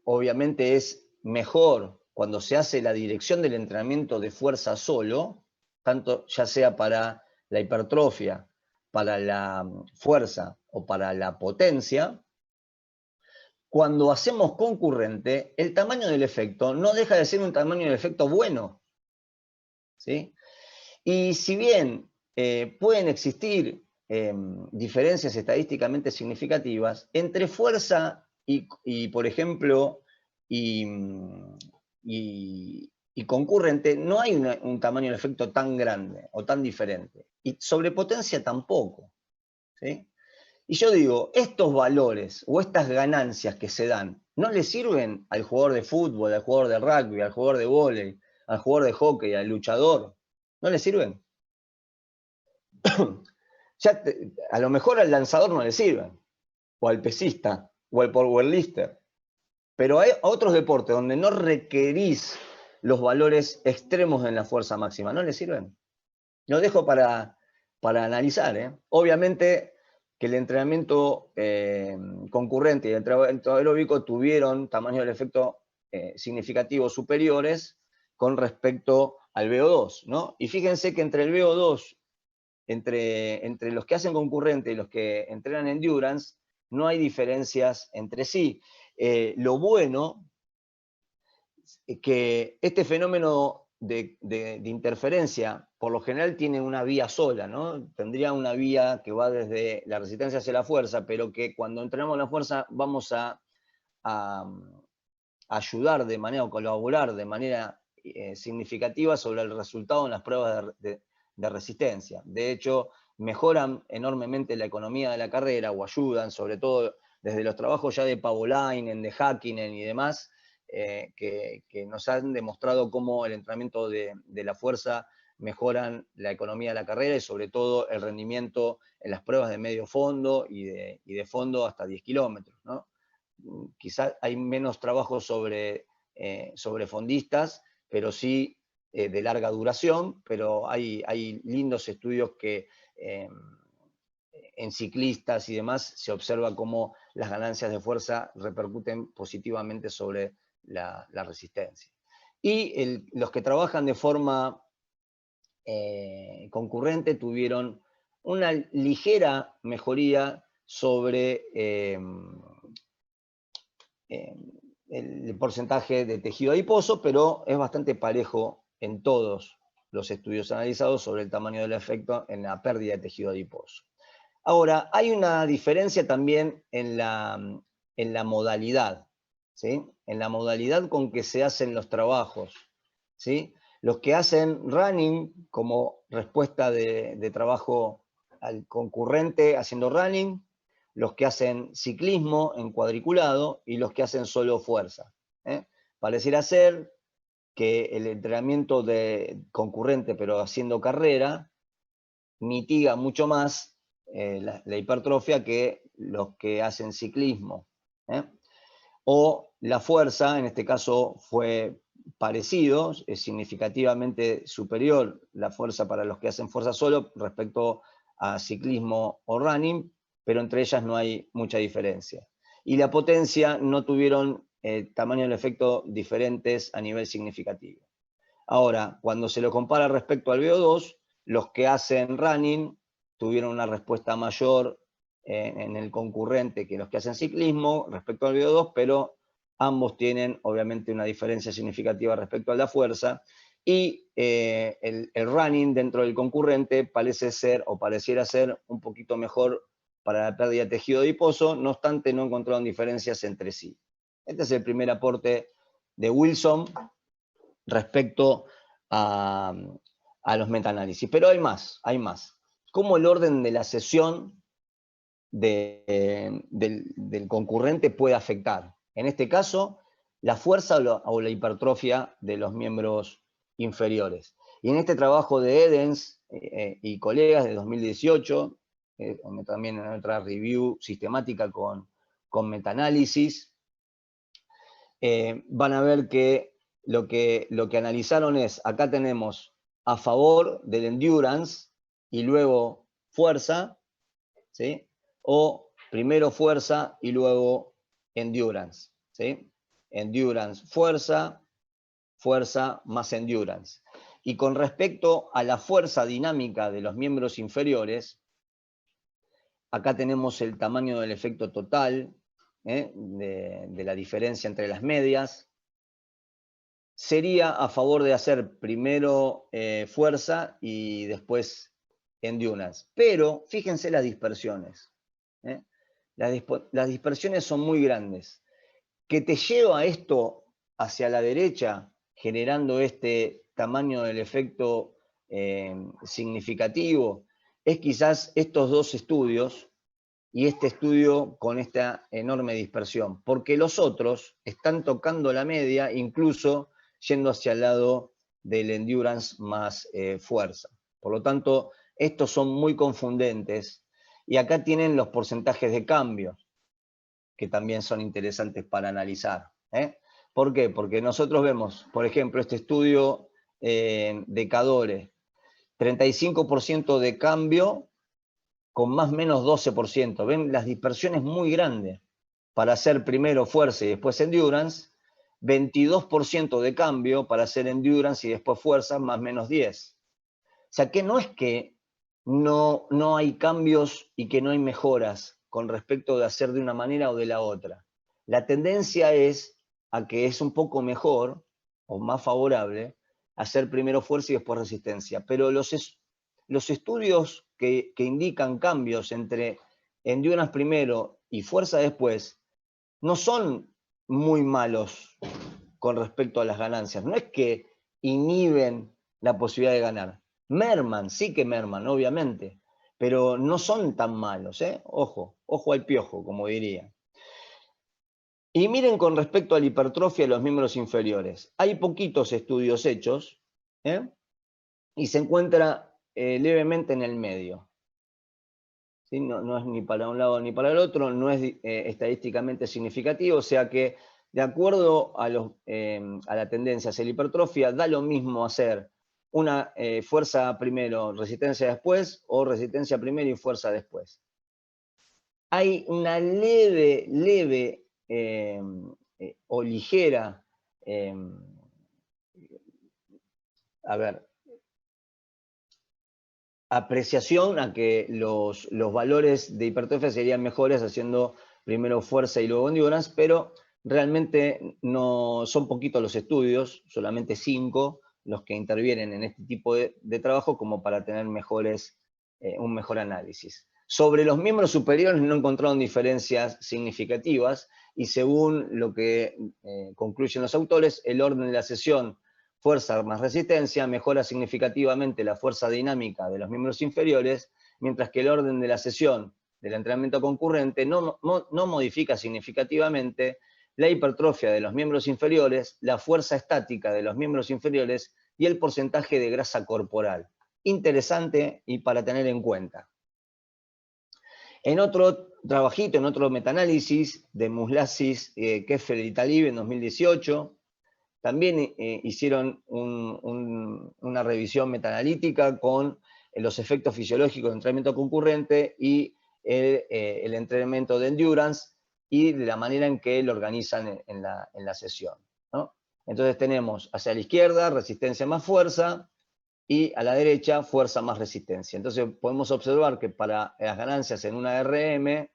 obviamente es mejor cuando se hace la dirección del entrenamiento de fuerza solo, tanto ya sea para la hipertrofia, para la fuerza o para la potencia, cuando hacemos concurrente, el tamaño del efecto no deja de ser un tamaño del efecto bueno, ¿sí? Y si bien pueden existir diferencias estadísticamente significativas entre fuerza y por ejemplo, y concurrente, no hay un tamaño de efecto tan grande o tan diferente. Y sobre potencia tampoco, ¿sí? Y yo digo, estos valores o estas ganancias que se dan, ¿no le sirven al jugador de fútbol, al jugador de rugby, al jugador de vóley, al jugador de hockey, al luchador? ¿No le sirven? A lo mejor al lanzador no le sirven, o al pesista, o al powerlifter. Pero hay otros deportes donde no requerís los valores extremos en la fuerza máxima, ¿no le sirven? Lo dejo para analizar, ¿eh? Obviamente que el entrenamiento concurrente y el entrenamiento aeróbico tuvieron tamaños del efecto significativos superiores con respecto al VO2, ¿no? Y fíjense que entre el VO2, entre los que hacen concurrente y los que entrenan endurance, no hay diferencias entre sí. Lo bueno es que este fenómeno de interferencia, por lo general tiene una vía sola, ¿no? Tendría una vía que va desde la resistencia hacia la fuerza, pero que cuando entrenamos la fuerza vamos a ayudar de manera, o colaborar de manera significativa sobre el resultado en las pruebas de resistencia. De hecho, mejoran enormemente la economía de la carrera o ayudan, sobre todo desde los trabajos ya de Pavolainen, de Häkkinen y demás, que nos han demostrado cómo el entrenamiento de la fuerza mejoran la economía de la carrera y sobre todo el rendimiento en las pruebas de medio fondo y de fondo hasta 10 kilómetros, ¿no? Quizás hay menos trabajo sobre fondistas, pero sí de larga duración, pero hay lindos estudios que en ciclistas y demás se observa cómo las ganancias de fuerza repercuten positivamente sobre la resistencia. Y los que trabajan de forma concurrente tuvieron una ligera mejoría sobre el porcentaje de tejido adiposo, pero es bastante parejo en todos los estudios analizados sobre el tamaño del efecto en la pérdida de tejido adiposo. Ahora, hay una diferencia también en la modalidad, ¿sí? En la modalidad con que se hacen los trabajos, ¿sí? Los que hacen running como respuesta de trabajo al concurrente haciendo running, los que hacen ciclismo en cuadriculado y los que hacen solo fuerza, ¿eh? Pareciera ser que el entrenamiento de concurrente pero haciendo carrera mitiga mucho más la hipertrofia que los que hacen ciclismo, ¿eh? O la fuerza, en este caso fue parecido, es significativamente superior la fuerza para los que hacen fuerza solo respecto a ciclismo o running, pero entre ellas no hay mucha diferencia. Y la potencia no tuvieron tamaño del efecto diferentes a nivel significativo. Ahora, cuando se lo compara respecto al VO2, los que hacen running tuvieron una respuesta mayor en el concurrente que los que hacen ciclismo respecto al VO2, pero ambos tienen obviamente una diferencia significativa respecto a la fuerza, y el running dentro del concurrente parece ser o pareciera ser un poquito mejor para la pérdida de tejido adiposo, no obstante no encontraron diferencias entre sí. Este es el primer aporte de Wilson respecto a los metaanálisis. Pero hay más, hay más. ¿Cómo el orden de la sesión del concurrente puede afectar? En este caso, la fuerza o la hipertrofia de los miembros inferiores. Y en este trabajo de Edens y colegas de 2018, también en otra review sistemática con metaanálisis, van a ver que lo que analizaron es, acá tenemos a favor del endurance y luego fuerza, ¿sí? O primero fuerza y luego endurance, ¿sí? Endurance, fuerza, fuerza más endurance. Y con respecto a la fuerza dinámica de los miembros inferiores, acá tenemos el tamaño del efecto total, de la diferencia entre las medias. Sería a favor de hacer primero fuerza y después endurance. Pero fíjense las dispersiones. Las dispersiones son muy grandes. Que te lleva esto hacia la derecha, generando este tamaño del efecto significativo, es quizás estos dos estudios y este estudio con esta enorme dispersión, porque los otros están tocando la media, incluso yendo hacia el lado del endurance más fuerza. Por lo tanto, estos son muy confundentes. Y acá tienen los porcentajes de cambio, que también son interesantes para analizar. ¿Por qué? Porque nosotros vemos, por ejemplo, este estudio de Cadore, 35% de cambio con más o menos 12%. ¿Ven? Las dispersiones muy grandes para hacer primero fuerza y después endurance, 22% de cambio para hacer endurance y después fuerza, más o menos 10. O sea que no es que no hay cambios y que no hay mejoras con respecto de hacer de una manera o de la otra. La tendencia es a que es un poco mejor o más favorable hacer primero fuerza y después resistencia. Pero los estudios que indican cambios entre endurance primero y fuerza después no son muy malos con respecto a las ganancias. No es que inhiben la posibilidad de ganar. Merman, sí que merman, obviamente, pero no son tan malos, ¿eh? Ojo, ojo al piojo, como diría. Y miren con respecto a la hipertrofia de los miembros inferiores. Hay poquitos estudios hechos, y se encuentra levemente en el medio. ¿Sí? No es ni para un lado ni para el otro, no es estadísticamente significativo, o sea que de acuerdo a la tendencia hacia la hipertrofia, da lo mismo hacer una fuerza primero, resistencia después, o resistencia primero y fuerza después. Hay una leve o ligera, apreciación a que los valores de hipertrofia serían mejores haciendo primero fuerza y luego endurance, pero realmente no son poquitos los estudios, solamente 5 los que intervienen en este tipo de trabajo como para tener un mejor análisis. Sobre los miembros superiores no encontraron diferencias significativas y según lo que concluyen los autores, el orden de la sesión fuerza más resistencia mejora significativamente la fuerza dinámica de los miembros inferiores, mientras que el orden de la sesión del entrenamiento concurrente no modifica significativamente la hipertrofia de los miembros inferiores, la fuerza estática de los miembros inferiores y el porcentaje de grasa corporal. Interesante y para tener en cuenta. En otro trabajito, en otro metaanálisis de Muslasis, Keffer y Talib en 2018, también hicieron una revisión metaanalítica con los efectos fisiológicos de entrenamiento concurrente y el entrenamiento de endurance y de la manera en que lo organizan en la sesión, ¿no? Entonces tenemos hacia la izquierda resistencia más fuerza y a la derecha fuerza más resistencia. Entonces podemos observar que para las ganancias en una RM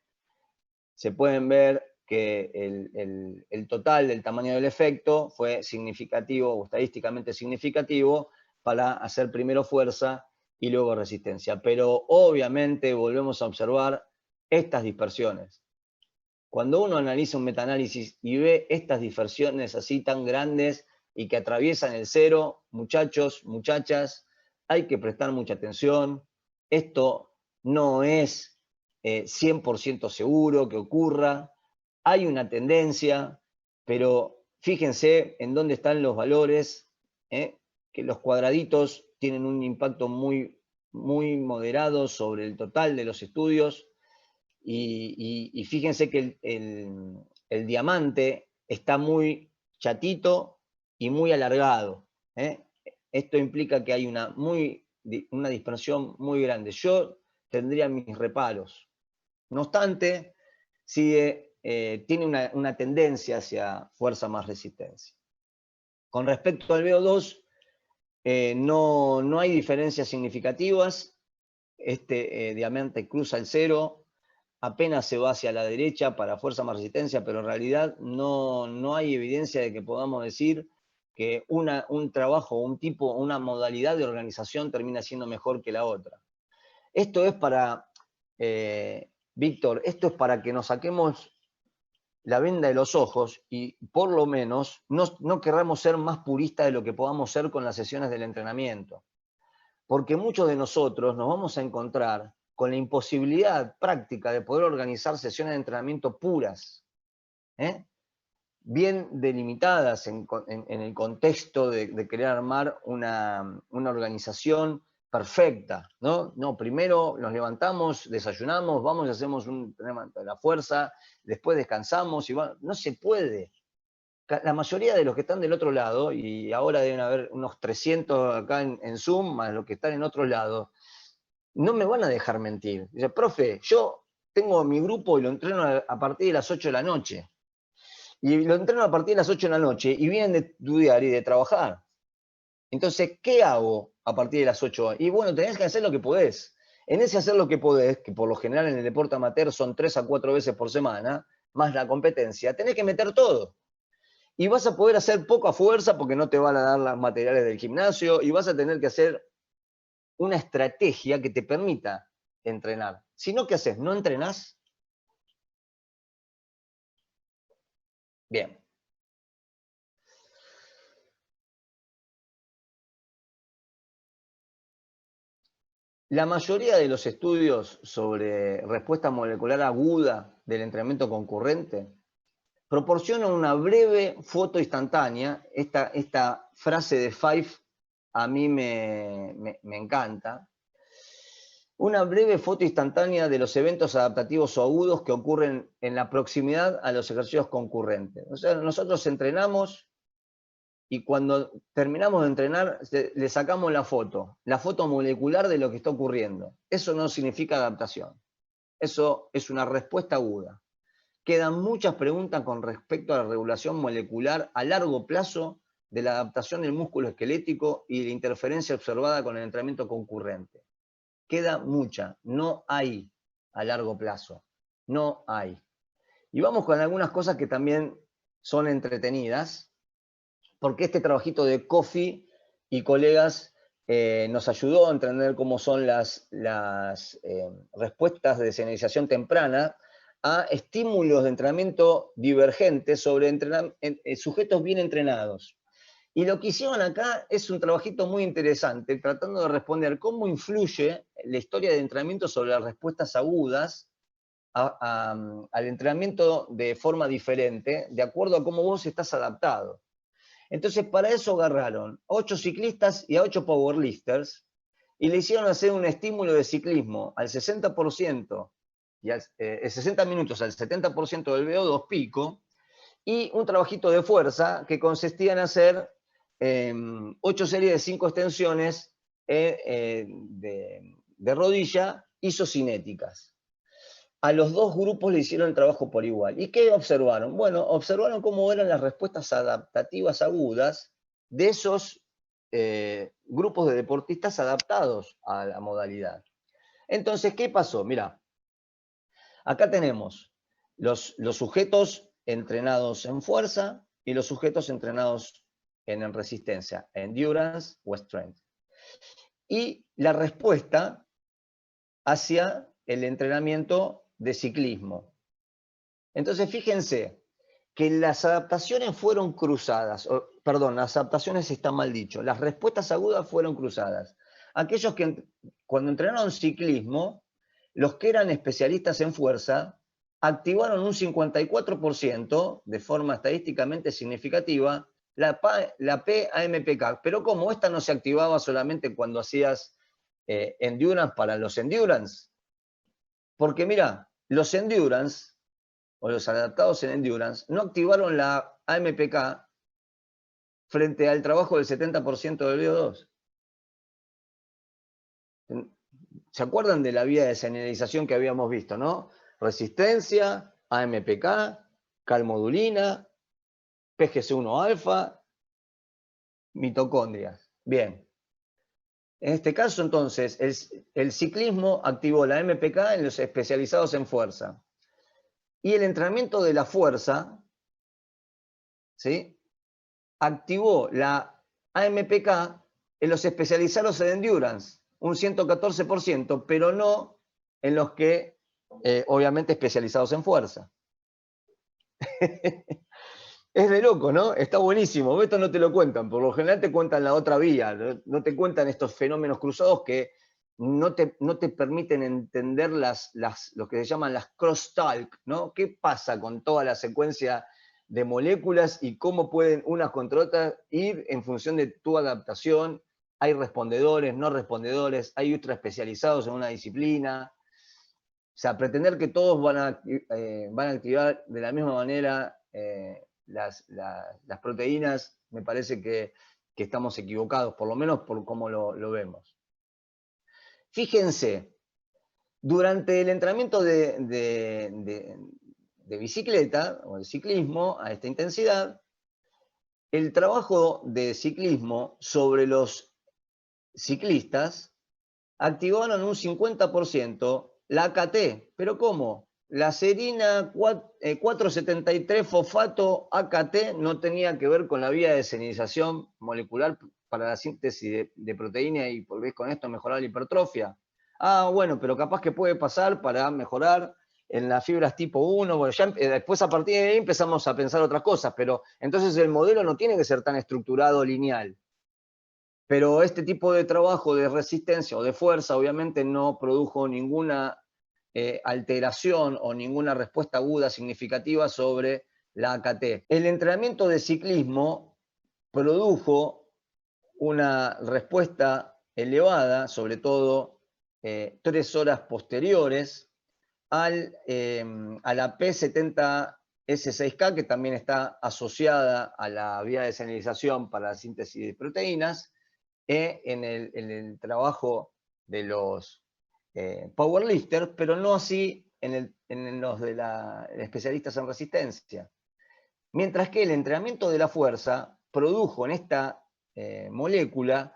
se pueden ver que el total del tamaño del efecto fue significativo o estadísticamente significativo para hacer primero fuerza y luego resistencia. Pero obviamente volvemos a observar estas dispersiones. Cuando uno analiza un metaanálisis y ve estas dispersiones así tan grandes y que atraviesan el cero, muchachos, muchachas, hay que prestar mucha atención. Esto no es 100% seguro que ocurra. Hay una tendencia, pero Fíjense en dónde están los valores, que los cuadraditos tienen un impacto muy, muy moderado sobre el total de los estudios. Y fíjense que el diamante está muy chatito y muy alargado. Esto implica que hay una dispersión muy grande. Yo tendría mis reparos. No obstante, tiene una tendencia hacia fuerza más resistencia. Con respecto al VO2, no hay diferencias significativas. Este diamante cruza el cero, apenas se va hacia la derecha para fuerza más resistencia, pero en realidad no hay evidencia de que podamos decir que un trabajo, un tipo, una modalidad de organización termina siendo mejor que la otra. Esto es para, Víctor, esto es para que nos saquemos la venda de los ojos y por lo menos no querramos ser más puristas de lo que podamos ser con las sesiones del entrenamiento. Porque muchos de nosotros nos vamos a encontrar con la imposibilidad práctica de poder organizar sesiones de entrenamiento puras, bien delimitadas en el contexto de querer armar una organización perfecta, ¿no? No, primero nos levantamos, desayunamos, vamos y hacemos un entrenamiento de la fuerza, después descansamos, no se puede. La mayoría de los que están del otro lado, y ahora deben haber unos 300 acá en Zoom, más los que están en otro lado, no me van a dejar mentir. Dice, profe, yo tengo mi grupo y lo entreno a partir de las 8 de la noche. Y lo entreno a partir de las 8 de la noche y vienen de estudiar y de trabajar. Entonces, ¿qué hago a partir de las 8? Y bueno, tenés que hacer lo que podés. En ese hacer lo que podés, que por lo general en el deporte amateur son 3 a 4 veces por semana, más la competencia, tenés que meter todo. Y vas a poder hacer poca fuerza porque no te van a dar los materiales del gimnasio y vas a tener que hacer una estrategia que te permita entrenar. Si no, ¿qué haces? ¿No entrenás? Bien. La mayoría de los estudios sobre respuesta molecular aguda del entrenamiento concurrente proporcionan una breve foto instantánea. Esta frase de Fife a mí me encanta. Una breve foto instantánea de los eventos adaptativos o agudos que ocurren en la proximidad a los ejercicios concurrentes. O sea, nosotros entrenamos y cuando terminamos de entrenar le sacamos la foto molecular de lo que está ocurriendo. Eso no significa adaptación. Eso es una respuesta aguda. Quedan muchas preguntas con respecto a la regulación molecular a largo plazo de la adaptación del músculo esquelético y de la interferencia observada con el entrenamiento concurrente. Queda mucha, no hay a largo plazo, no hay. Y vamos con algunas cosas que también son entretenidas, porque este trabajito de Coffey y colegas nos ayudó a entender cómo son las respuestas de señalización temprana a estímulos de entrenamiento divergentes sobre sujetos bien entrenados. Y lo que hicieron acá es un trabajito muy interesante, tratando de responder cómo influye la historia de entrenamiento sobre las respuestas agudas al entrenamiento de forma diferente, de acuerdo a cómo vos estás adaptado. Entonces, para eso agarraron a 8 ciclistas y a 8 powerlifters y le hicieron hacer un estímulo de ciclismo al 60% y 60 minutos al 70% del VO2 pico, y un trabajito de fuerza que consistía en hacer 8 series de 5 extensiones de rodilla isocinéticas. A los dos grupos le hicieron el trabajo por igual. ¿Y qué observaron? Bueno, observaron cómo eran las respuestas adaptativas agudas de esos grupos de deportistas adaptados a la modalidad. Entonces, ¿qué pasó? Mirá, acá tenemos los sujetos entrenados en fuerza y los sujetos entrenados en resistencia, endurance o strength. Y la respuesta hacia el entrenamiento de ciclismo. Entonces, fíjense que las adaptaciones fueron cruzadas, perdón, las adaptaciones está mal dicho, las respuestas agudas fueron cruzadas. Aquellos que cuando entrenaron ciclismo, los que eran especialistas en fuerza, activaron un 54% de forma estadísticamente significativa la PAMPK. Pero como esta no se activaba solamente cuando hacías endurance para los endurance, porque mira, los endurance o los adaptados en endurance no activaron la AMPK frente al trabajo del 70% del VO2. ¿Se acuerdan de la vía de señalización que habíamos visto, no? Resistencia, AMPK, calmodulina, PGC1 alfa, mitocondrias. Bien. En este caso, entonces, el ciclismo activó la AMPK en los especializados en fuerza. Y el entrenamiento de la fuerza, ¿sí?, activó la AMPK en los especializados en endurance, un 114%, pero no en los que, obviamente, especializados en fuerza. Es de loco, ¿no? Está buenísimo. Esto no te lo cuentan. Por lo general te cuentan la otra vía. No te cuentan estos fenómenos cruzados que no te permiten entender lo que se llaman las crosstalk, ¿no? ¿Qué pasa con toda la secuencia de moléculas y cómo pueden unas contra otras ir en función de tu adaptación? Hay respondedores, no respondedores, hay ultra especializados en una disciplina. O sea, pretender que todos van a activar de la misma manera las proteínas, me parece que estamos equivocados, por lo menos por cómo lo vemos. Fíjense, durante el entrenamiento de bicicleta o de ciclismo a esta intensidad, el trabajo de ciclismo sobre los ciclistas activaron un 50% la AKT. ¿Pero cómo? La serina 473 fosfato AKT no tenía que ver con la vía de señalización molecular para la síntesis de proteína y volvés con esto a mejorar la hipertrofia. Ah, bueno, pero capaz que puede pasar para mejorar en las fibras tipo 1. Bueno, ya después a partir de ahí empezamos a pensar otras cosas, pero entonces el modelo no tiene que ser tan estructurado, lineal. Pero este tipo de trabajo de resistencia o de fuerza obviamente no produjo ninguna alteración o ninguna respuesta aguda significativa sobre la AKT. El entrenamiento de ciclismo produjo una respuesta elevada, sobre todo 3 horas posteriores, a la P70S6K, que también está asociada a la vía de señalización para la síntesis de proteínas, en el trabajo de los powerlifters, pero no así en los de especialistas en resistencia. Mientras que el entrenamiento de la fuerza produjo en esta molécula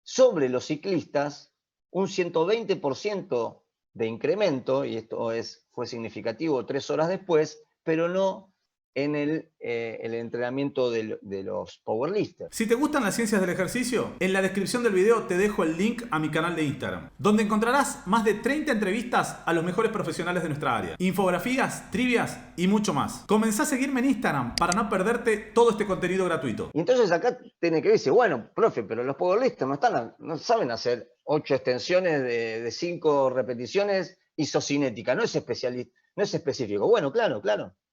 sobre los ciclistas un 120% de incremento, y esto fue significativo 3 horas después, pero no en el entrenamiento de los powerlifters. Si te gustan las ciencias del ejercicio, en la descripción del video te dejo el link a mi canal de Instagram, donde encontrarás más de 30 entrevistas a los mejores profesionales de nuestra área, infografías, trivias y mucho más. Comenzá a seguirme en Instagram para no perderte todo este contenido gratuito. Y entonces acá tiene que decir, bueno, profe, pero los powerlifters no saben hacer 8 extensiones de 5 repeticiones isocinética, no es específico. Bueno, claro,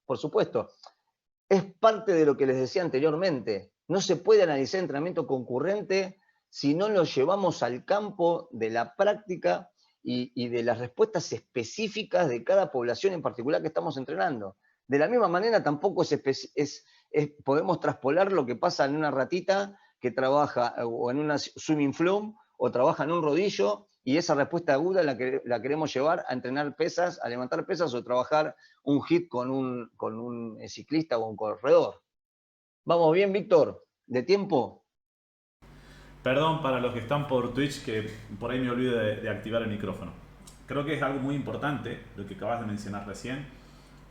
por supuesto. Es parte de lo que les decía anteriormente. No se puede analizar entrenamiento concurrente si no lo llevamos al campo de la práctica y de las respuestas específicas de cada población en particular que estamos entrenando. De la misma manera, tampoco podemos traspolar lo que pasa en una ratita que trabaja o en una swimming flume o trabaja en un rodillo, y esa respuesta aguda la queremos llevar a entrenar pesas, a levantar pesas o trabajar un hit con un ciclista o un corredor. ¿Vamos bien, Víctor? ¿De tiempo? Perdón para los que están por Twitch, que por ahí me olvido de activar el micrófono. Creo que es algo muy importante lo que acabas de mencionar recién,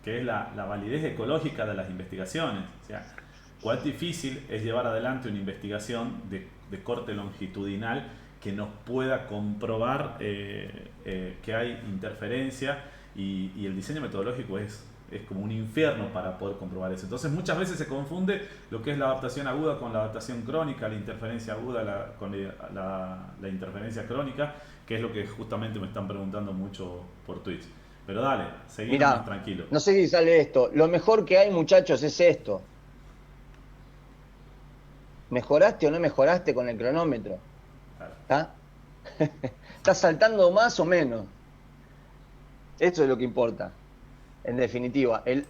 que es la validez ecológica de las investigaciones. O sea, cuán difícil es llevar adelante una investigación de corte longitudinal que nos pueda comprobar que hay interferencia, y el diseño metodológico es como un infierno para poder comprobar eso. Entonces muchas veces se confunde lo que es la adaptación aguda con la adaptación crónica, la interferencia aguda con la interferencia crónica, que es lo que justamente me están preguntando mucho por Twitch. Pero dale, seguí nomás Mirá, tranquilo. no sé si sale esto. Lo mejor que hay, muchachos, es esto. ¿Mejoraste o no mejoraste con el cronómetro? Dale. ¿Está? ¿Estás saltando más o menos? Eso es lo que importa, en definitiva. El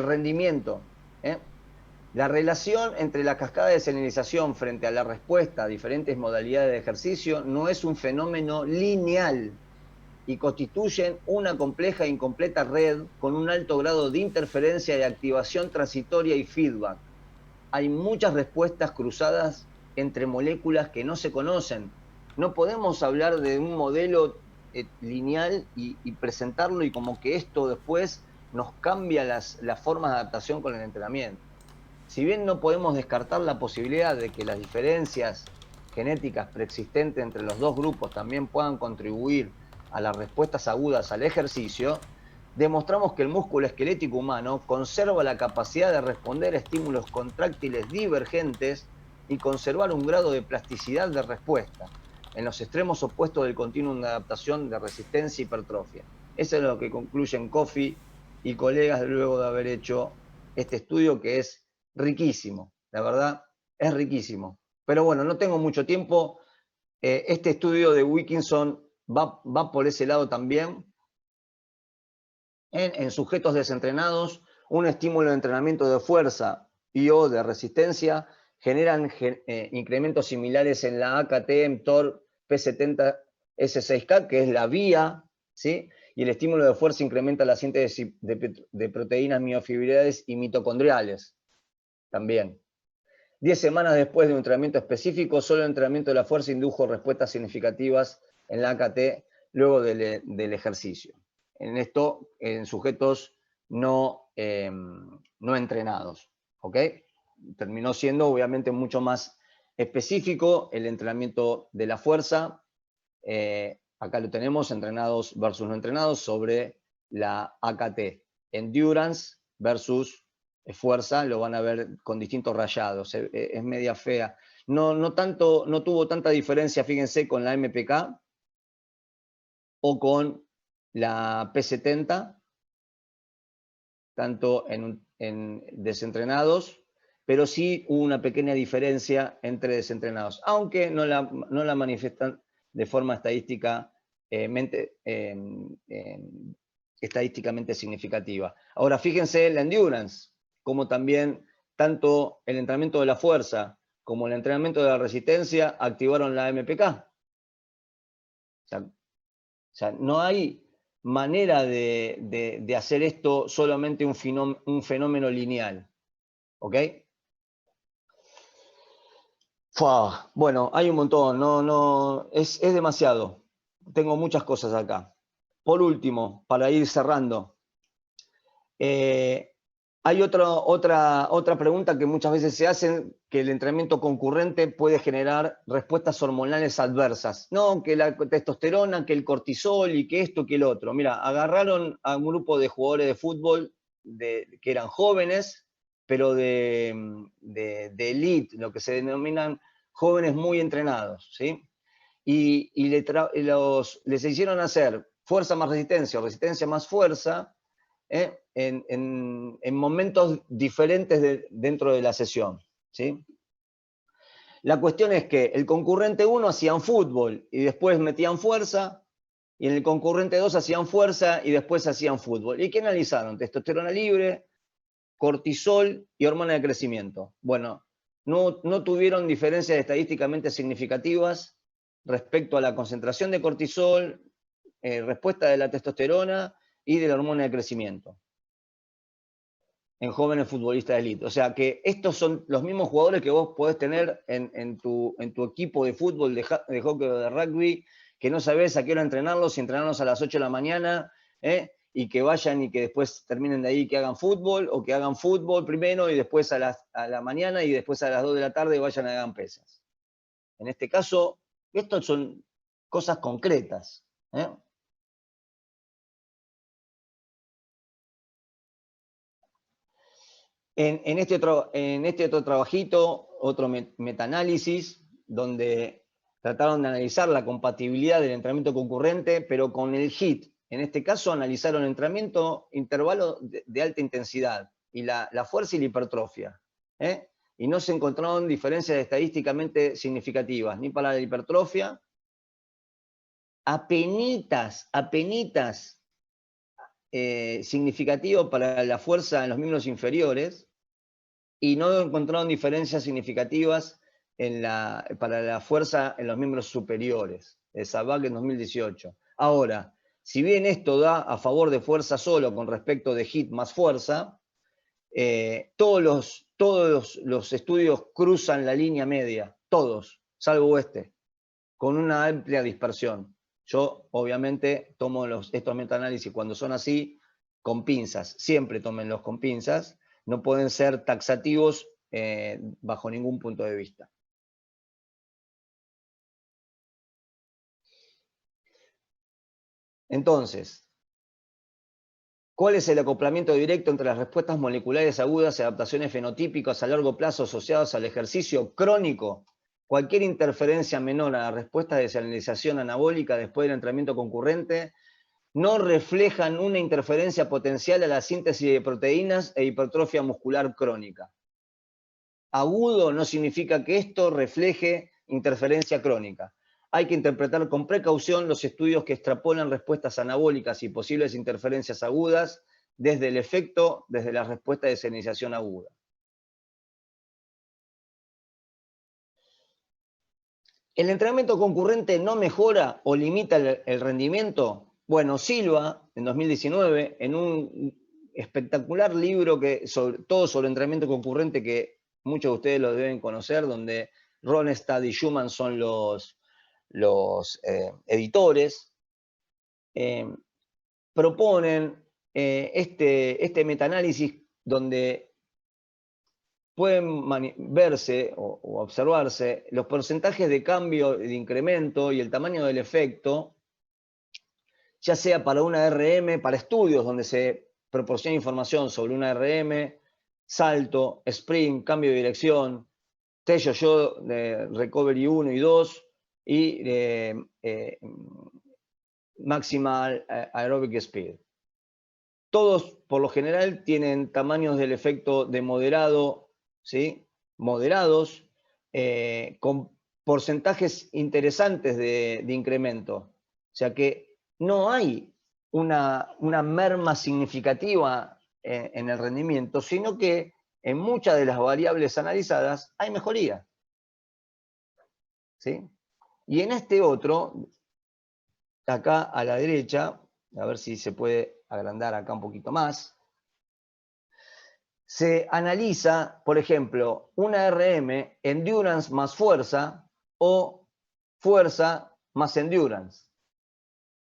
rendimiento. ¿Eh? La relación entre la cascada de señalización frente a la respuesta a diferentes modalidades de ejercicio no es un fenómeno lineal y constituyen una compleja e incompleta red con un alto grado de interferencia y activación transitoria y feedback. Hay muchas respuestas cruzadas entre moléculas que no se conocen. No podemos hablar de un modelo lineal y presentarlo y como que esto después nos cambia las formas de adaptación con el entrenamiento. Si bien no podemos descartar la posibilidad de que las diferencias genéticas preexistentes entre los dos grupos también puedan contribuir a las respuestas agudas al ejercicio, demostramos que el músculo esquelético humano conserva la capacidad de responder a estímulos contráctiles divergentes y conservar un grado de plasticidad de respuesta en los extremos opuestos del continuum de adaptación de resistencia y hipertrofia. Eso es lo que concluyen Coffey y colegas luego de haber hecho este estudio, que es riquísimo, la verdad, es riquísimo. Pero bueno, no tengo mucho tiempo. Este estudio de Wilkinson va por ese lado también. En sujetos desentrenados, un estímulo de entrenamiento de fuerza y o de resistencia generan incrementos similares en la AKT, mTOR, P70, S6K, que es la vía, ¿sí? Y el estímulo de fuerza incrementa la síntesis de proteínas miofibrilares y mitocondriales también. 10 semanas después de un entrenamiento específico, solo el entrenamiento de la fuerza indujo respuestas significativas en la AKT luego del ejercicio. En esto, en sujetos no entrenados. ¿Ok? Terminó siendo obviamente mucho más específico el entrenamiento de la fuerza. Acá lo tenemos, entrenados versus no entrenados, sobre la AKT. Endurance versus fuerza, lo van a ver con distintos rayados, es media fea. No tuvo tanta diferencia, fíjense, con la MPK o con la P70, tanto en desentrenados, pero sí hubo una pequeña diferencia entre desentrenados, aunque no la manifiestan de forma estadísticamente significativa. Ahora, fíjense la endurance, como también tanto el entrenamiento de la fuerza como el entrenamiento de la resistencia activaron la MPK. O sea, no hay manera de hacer esto solamente un fenómeno lineal. ¿Ok? Bueno, hay un montón, es demasiado. Tengo muchas cosas acá. Por último, para ir cerrando, hay otra pregunta que muchas veces se hacen, que el entrenamiento concurrente puede generar respuestas hormonales adversas. No, que la testosterona, que el cortisol y que esto, que el otro. Mira, agarraron a un grupo de jugadores de fútbol que eran jóvenes, pero de elite, lo que se denominan jóvenes muy entrenados, ¿sí? Y les hicieron hacer fuerza más resistencia o resistencia más fuerza, en momentos diferentes dentro de la sesión, ¿sí? La cuestión es que el concurrente 1 hacían fútbol y después metían fuerza, y en el concurrente 2 hacían fuerza y después hacían fútbol. ¿Y qué analizaron? Testosterona libre, cortisol y hormona de crecimiento. Bueno, no tuvieron diferencias estadísticamente significativas respecto a la concentración de cortisol, respuesta de la testosterona y de la hormona de crecimiento en jóvenes futbolistas de élite. O sea que estos son los mismos jugadores que vos podés tener en tu equipo de fútbol, de hockey o de rugby, que no sabés a qué hora entrenarlos, si entrenarlos a las 8 de la mañana, y que vayan y que después terminen de ahí, que hagan fútbol, o que hagan fútbol primero y después a la mañana y después a las 2 de la tarde vayan a hagan pesas. En este caso, estos son cosas concretas. En este otro trabajito, otro metaanálisis, donde trataron de analizar la compatibilidad del entrenamiento concurrente, pero con el HIIT, en este caso analizaron entrenamiento intervalo de alta intensidad y la fuerza y la hipertrofia. Y no se encontraron diferencias estadísticamente significativas, ni para la hipertrofia, apenitas significativo para la fuerza en los miembros inferiores, y no encontraron diferencias significativas para la fuerza en los miembros superiores. El SABAC en 2018. Ahora, si bien esto da a favor de fuerza solo con respecto de HIIT más fuerza, todos los estudios cruzan la línea media, todos, salvo este, con una amplia dispersión. Yo, obviamente, tomo estos metaanálisis cuando son así, con pinzas. Siempre tómenlos con pinzas. No pueden ser taxativos bajo ningún punto de vista. Entonces, ¿cuál es el acoplamiento directo entre las respuestas moleculares agudas y adaptaciones fenotípicas a largo plazo asociadas al ejercicio crónico? Cualquier interferencia menor a la respuesta de desalinización anabólica después del entrenamiento concurrente no reflejan una interferencia potencial a la síntesis de proteínas e hipertrofia muscular crónica. Agudo no significa que esto refleje interferencia crónica. Hay que interpretar con precaución los estudios que extrapolan respuestas anabólicas y posibles interferencias agudas desde el efecto, desde la respuesta de desalinización aguda. ¿El entrenamiento concurrente no mejora o limita el rendimiento? Bueno, Silva, en 2019, en un espectacular libro todo sobre entrenamiento concurrente, que muchos de ustedes lo deben conocer, donde Ronestad y Schumann son los editores, proponen este metaanálisis donde pueden verse o observarse los porcentajes de cambio, de incremento y el tamaño del efecto, ya sea para una RM, para estudios donde se proporciona información sobre una RM, salto, sprint, cambio de dirección, yo de recovery 1 y 2 y maximal aerobic speed. Todos, por lo general, tienen tamaños del efecto de moderado, ¿sí? Moderados, con porcentajes interesantes de incremento. O sea que no hay una merma significativa en el rendimiento, sino que en muchas de las variables analizadas hay mejoría. ¿Sí? Y en este otro, acá a la derecha, a ver si se puede agrandar acá un poquito más, se analiza, por ejemplo, una RM, endurance más fuerza, o fuerza más endurance.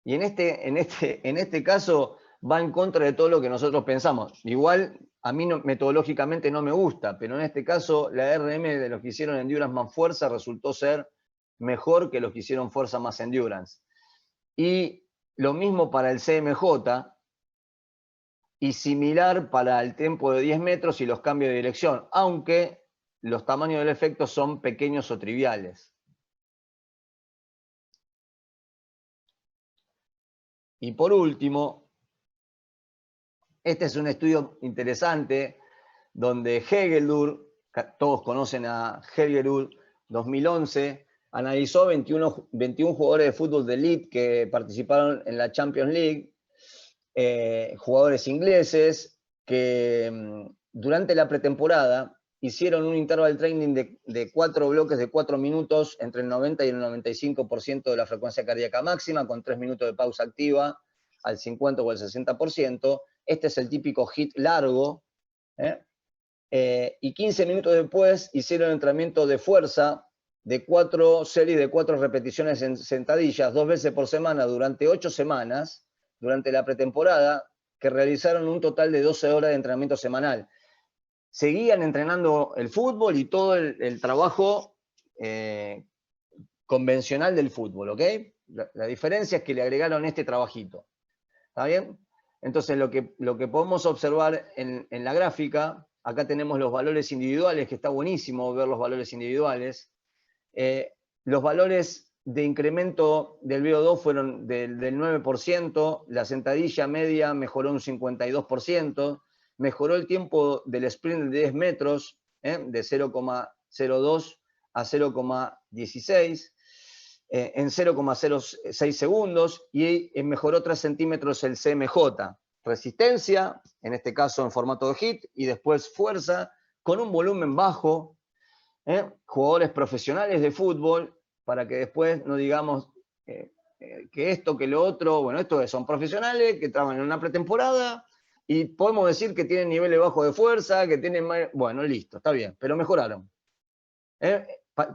Y en este caso va en contra de todo lo que nosotros pensamos. Igual, a mí metodológicamente no me gusta, pero en este caso la RM de los que hicieron endurance más fuerza resultó ser mejor que los que hicieron fuerza más endurance. Y lo mismo para el CMJ, y similar para el tempo de 10 metros y los cambios de dirección, aunque los tamaños del efecto son pequeños o triviales. Y por último, este es un estudio interesante donde Hegeldur, todos conocen a Hegeldur, 2011, analizó 21 jugadores de fútbol de elite que participaron en la Champions League, jugadores ingleses que durante la pretemporada hicieron un interval training de 4 bloques de 4 minutos entre el 90 y el 95% de la frecuencia cardíaca máxima, con 3 minutos de pausa activa al 50 o al 60%. Este es el típico HIIT largo. Y 15 minutos después hicieron entrenamiento de fuerza de 4 series de 4 repeticiones en sentadillas 2 veces por semana durante 8 semanas, durante la pretemporada, que realizaron un total de 12 horas de entrenamiento semanal. Seguían entrenando el fútbol y todo el trabajo convencional del fútbol, ¿ok? La diferencia es que le agregaron este trabajito. ¿Está bien? Entonces, lo que podemos observar en la gráfica, acá tenemos los valores individuales, que está buenísimo ver los valores individuales. Los valores de incremento del VO2 fueron del 9%, la sentadilla media mejoró un 52%, mejoró el tiempo del sprint de 10 metros, de 0,02 a 0,16, en 0,06 segundos, y mejoró 3 centímetros el CMJ. Resistencia, en este caso en formato de HIIT, y después fuerza, con un volumen bajo, jugadores profesionales de fútbol, para que después no digamos que esto, que lo otro. Bueno, estos son profesionales que trabajan en una pretemporada y podemos decir que tienen niveles bajos de fuerza, que tienen... Bueno, listo, está bien, pero mejoraron.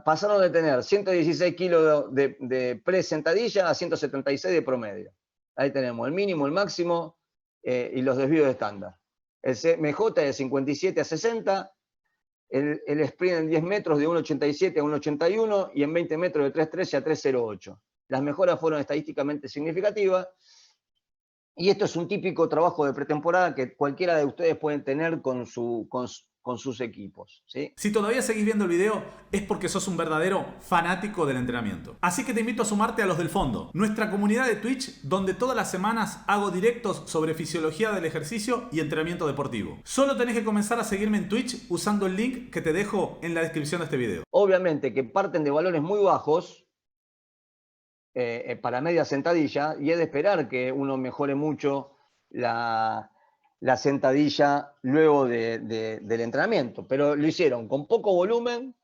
Pasaron de tener 116 kilos de pre-sentadilla a 176 de promedio. Ahí tenemos el mínimo, el máximo y los desvíos de estándar. El CMJ de 57 a 60, el sprint en 10 metros de 1,87 a 1,81 y en 20 metros de 3,13 a 3,08. Las mejoras fueron estadísticamente significativas y esto es un típico trabajo de pretemporada que cualquiera de ustedes pueden tener con sus equipos, ¿sí? Si todavía seguís viendo el video, es porque sos un verdadero fanático del entrenamiento. Así que te invito a sumarte a Los del Fondo, nuestra comunidad de Twitch, donde todas las semanas hago directos sobre fisiología del ejercicio y entrenamiento deportivo. Solo tenés que comenzar a seguirme en Twitch usando el link que te dejo en la descripción de este video. Obviamente que parten de valores muy bajos para media sentadilla, y es de esperar que uno mejore mucho la sentadilla luego del entrenamiento, pero lo hicieron con poco volumen,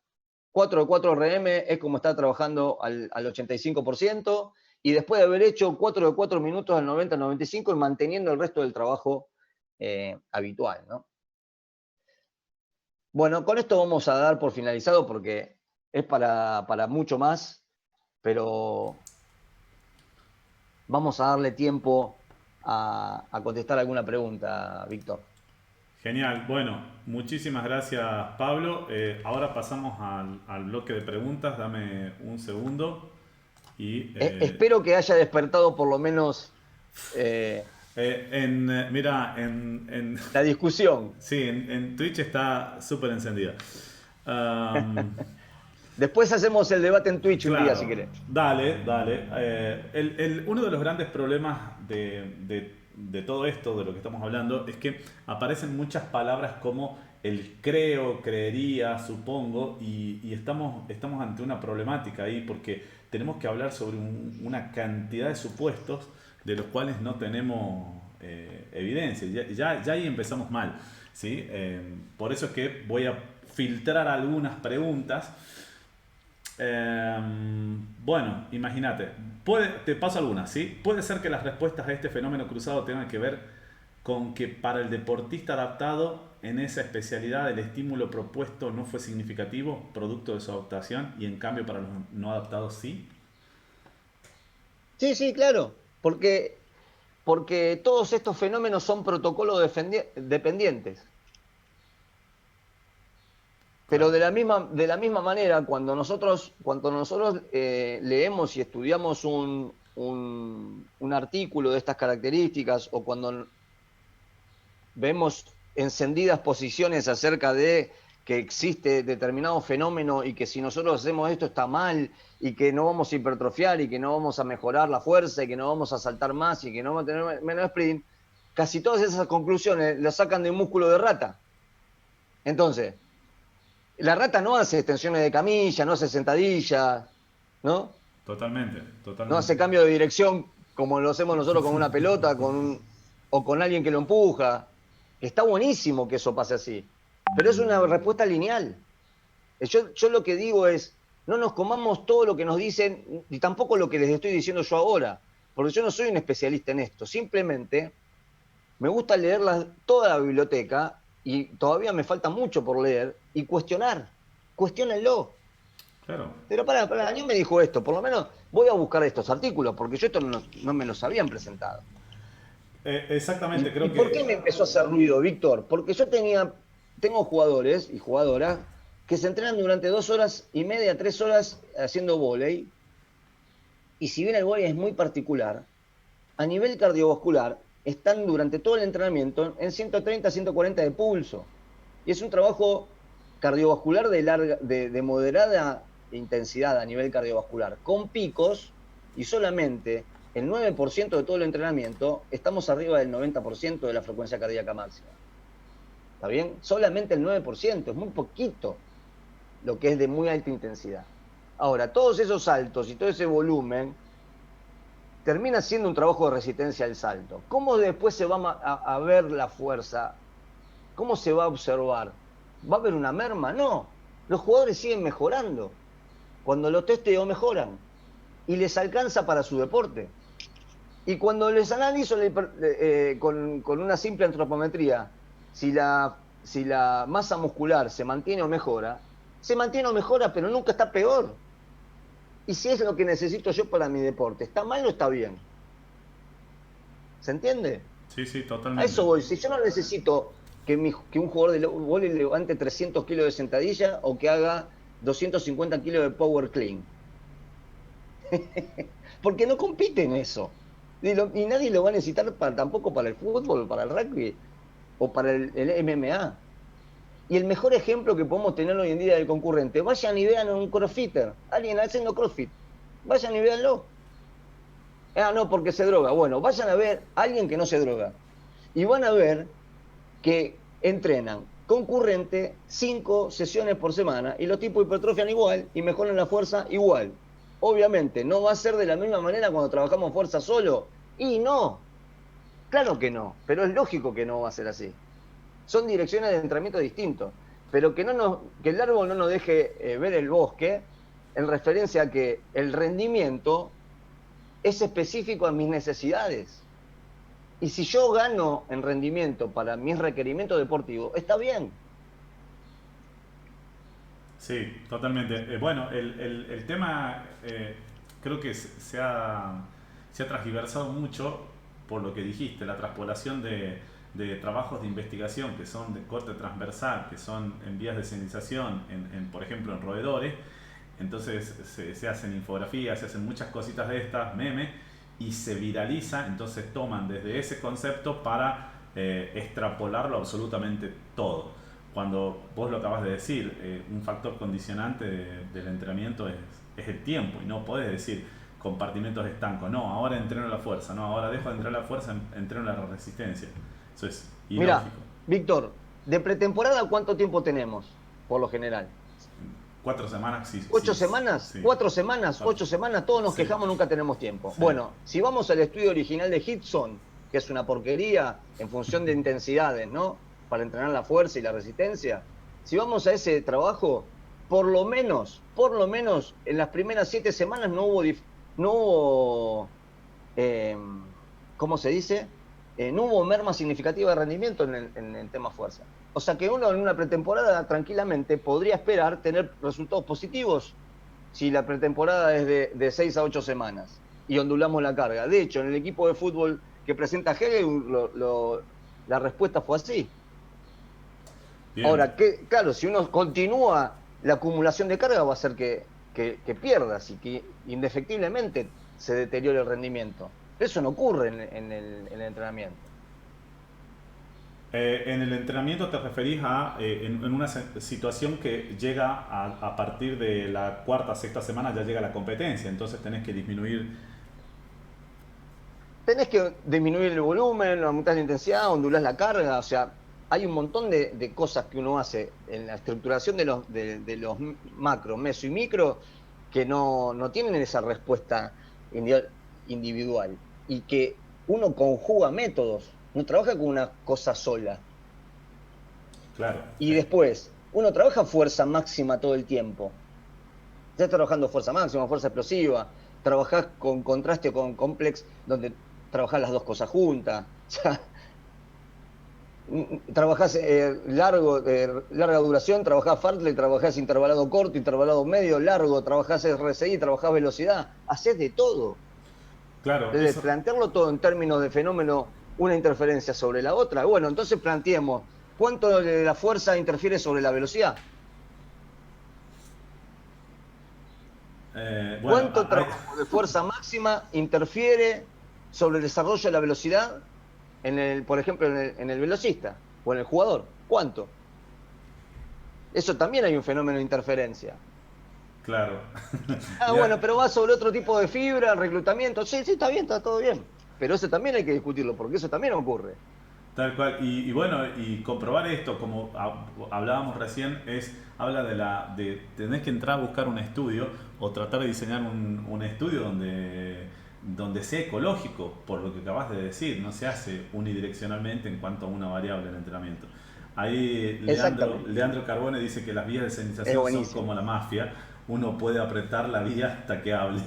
4 de 4 RM es como estar trabajando al 85%, y después de haber hecho 4 de 4 minutos al 90-95 y manteniendo el resto del trabajo habitual, ¿no? Bueno, con esto vamos a dar por finalizado porque es para mucho más, pero vamos a darle tiempo a contestar alguna pregunta, Víctor. Genial, bueno, muchísimas gracias Pablo. Ahora pasamos al bloque de preguntas, dame un segundo. Espero que haya despertado por lo menos mira, la discusión. Sí, en Twitch está súper encendida. Después hacemos el debate en Twitch un día, si querés. Dale. Uno de los grandes problemas de todo esto, de lo que estamos hablando, es que aparecen muchas palabras como el creo, creería, supongo, y estamos ante una problemática ahí porque tenemos que hablar sobre una cantidad de supuestos de los cuales no tenemos evidencia. Ya ahí empezamos mal, ¿sí? Por eso es que voy a filtrar algunas preguntas. Bueno, imagínate, te paso algunas, ¿sí? Puede ser que las respuestas a este fenómeno cruzado tengan que ver con que para el deportista adaptado en esa especialidad el estímulo propuesto no fue significativo, producto de su adaptación, y en cambio para los no adaptados sí. Sí, claro, porque todos estos fenómenos son protocolos dependientes. Pero de la misma manera, cuando nosotros leemos y estudiamos un artículo de estas características, o cuando vemos encendidas posiciones acerca de que existe determinado fenómeno y que si nosotros hacemos esto está mal, y que no vamos a hipertrofiar, y que no vamos a mejorar la fuerza, y que no vamos a saltar más, y que no vamos a tener menos sprint, casi todas esas conclusiones las sacan de un músculo de rata. Entonces, la rata no hace extensiones de camilla, no hace sentadillas, ¿no? Totalmente. No hace cambio de dirección como lo hacemos nosotros con una pelota o con alguien que lo empuja. Está buenísimo que eso pase así, pero es una respuesta lineal. Yo lo que digo es, no nos comamos todo lo que nos dicen, ni tampoco lo que les estoy diciendo yo ahora, porque yo no soy un especialista en esto. Simplemente me gusta leer toda la biblioteca, y todavía me falta mucho por leer, y cuestionenlo. Claro. Pero para, ¿quién me dijo esto? Por lo menos voy a buscar estos artículos, porque yo esto no me los habían presentado. Exactamente, creo que... ¿Por qué me empezó a hacer ruido, Víctor? Porque yo tengo jugadores y jugadoras que se entrenan durante 2 horas y media, 3 horas haciendo vóley, y si bien el vóley es muy particular, a nivel cardiovascular están durante todo el entrenamiento en 130, 140 de pulso. Y es un trabajo cardiovascular de moderada intensidad a nivel cardiovascular con picos y solamente el 9% de todo el entrenamiento estamos arriba del 90% de la frecuencia cardíaca máxima. ¿Está bien? Solamente el 9%, es muy poquito lo que es de muy alta intensidad. Ahora, todos esos saltos y todo ese volumen termina siendo un trabajo de resistencia al salto. ¿Cómo después se va a ver la fuerza? ¿Cómo se va a observar? ¿Va a haber una merma? No. Los jugadores siguen mejorando. Cuando los testeo mejoran. Y les alcanza para su deporte. Y cuando les analizo con una simple antropometría, si la masa muscular se mantiene o mejora, se mantiene o mejora, pero nunca está peor. Y si es lo que necesito yo para mi deporte, ¿está mal o está bien? ¿Se entiende? Sí, sí, A totalmente. eso voy. Si yo no necesito que un jugador de vóley levante 300 kilos de sentadilla o que haga 250 kilos de power clean. Porque no compite en eso. Y nadie lo va a necesitar tampoco para el fútbol, para el rugby o para el MMA. Y el mejor ejemplo que podemos tener hoy en día del concurrente, vayan y vean a un crossfitter, alguien haciendo crossfit, vayan y véanlo. Ah, no, porque se droga. Bueno, vayan a ver a alguien que no se droga. Y van a ver que entrenan concurrente 5 sesiones por semana y los tipos hipertrofian igual y mejoran la fuerza igual. Obviamente, no va a ser de la misma manera cuando trabajamos fuerza solo. Y no, claro que no, pero es lógico que no va a ser así. Son direcciones de entrenamiento distintos, pero que el árbol no nos deje ver el bosque en referencia a que el rendimiento es específico a mis necesidades. Y si yo gano en rendimiento para mis requerimientos deportivos, está bien. Sí, totalmente. Bueno, el tema creo que se ha transgiversado mucho por lo que dijiste, la traspolación de trabajos de investigación que son de corte transversal, que son en vías de señalización, por ejemplo en roedores. Entonces se hacen infografías, se hacen muchas cositas de estas, memes, y se viraliza, entonces toman desde ese concepto para extrapolarlo absolutamente todo. Cuando vos lo acabas de decir, un factor condicionante del entrenamiento es el tiempo, y no podés decir compartimentos estancos, no, ahora entreno la fuerza, no, ahora dejo de entrenar la fuerza, entreno la resistencia. Eso es Mira, ilógico. Víctor, de pretemporada, ¿cuánto tiempo tenemos, por lo general? 4 semanas, sí, ¿Ocho sí, semanas? sí. 4 semanas, 8 semanas, todos nos Sí, quejamos, nunca tenemos tiempo. sí. Bueno, si vamos al estudio original de Hitson, que es una porquería en función de intensidades, ¿no? Para entrenar la fuerza y la resistencia. Si vamos a ese trabajo, por lo menos, en las primeras 7 semanas no hubo eh, ¿cómo se dice? No hubo merma significativa de rendimiento en el tema fuerza. O sea que uno en una pretemporada tranquilamente podría esperar tener resultados positivos si la pretemporada es de 6 a 8 semanas y ondulamos la carga. De hecho, en el equipo de fútbol que presenta Hegel, la respuesta fue así. Bien. Ahora, claro, si uno continúa la acumulación de carga va a hacer que pierdas y que indefectiblemente se deteriore el rendimiento. Eso no ocurre en el entrenamiento. En el entrenamiento te referís a en una situación que llega a partir de la cuarta, sexta semana ya llega la competencia, entonces tenés que disminuir. Tenés que disminuir el volumen, aumentar la intensidad, ondulás la carga, o sea, hay un montón de cosas que uno hace en la estructuración de los macro, meso y micro que no tienen esa respuesta individual y que uno conjuga métodos, no trabaja con una cosa sola. Claro. Y después, uno trabaja fuerza máxima todo el tiempo. Ya estás trabajando fuerza máxima, fuerza explosiva, trabajás con contraste con complex, donde trabajás las dos cosas juntas. Trabajás larga duración, trabajás fartlek, trabajás intervalado corto, intervalado medio, largo, trabajás RSI, trabajás velocidad, hacés de todo. Claro, Entonces, eso. plantearlo todo en términos de fenómeno, una interferencia sobre la otra, bueno, entonces planteemos cuánto de la fuerza interfiere sobre la velocidad. Bueno, ¿Cuánto trabajo de fuerza máxima interfiere sobre el desarrollo de la velocidad, por ejemplo, en el velocista o en el jugador? ¿Cuánto? Eso también hay un fenómeno de interferencia. Claro. Ah, bueno, pero va sobre otro tipo de fibra, reclutamiento. Sí, sí, está bien, está todo bien. Pero eso también hay que discutirlo, porque eso también ocurre. Tal cual. Y bueno, y comprobar esto, como hablábamos recién, habla de tenés que entrar a buscar un estudio o tratar de diseñar un estudio donde sea ecológico, por lo que acabas de decir, no se hace unidireccionalmente en cuanto a una variable en entrenamiento. Ahí Exactamente. Leandro Carbone dice que las vías de Es señalización son buenísimo. como la mafia, uno puede apretar la vía hasta que hable.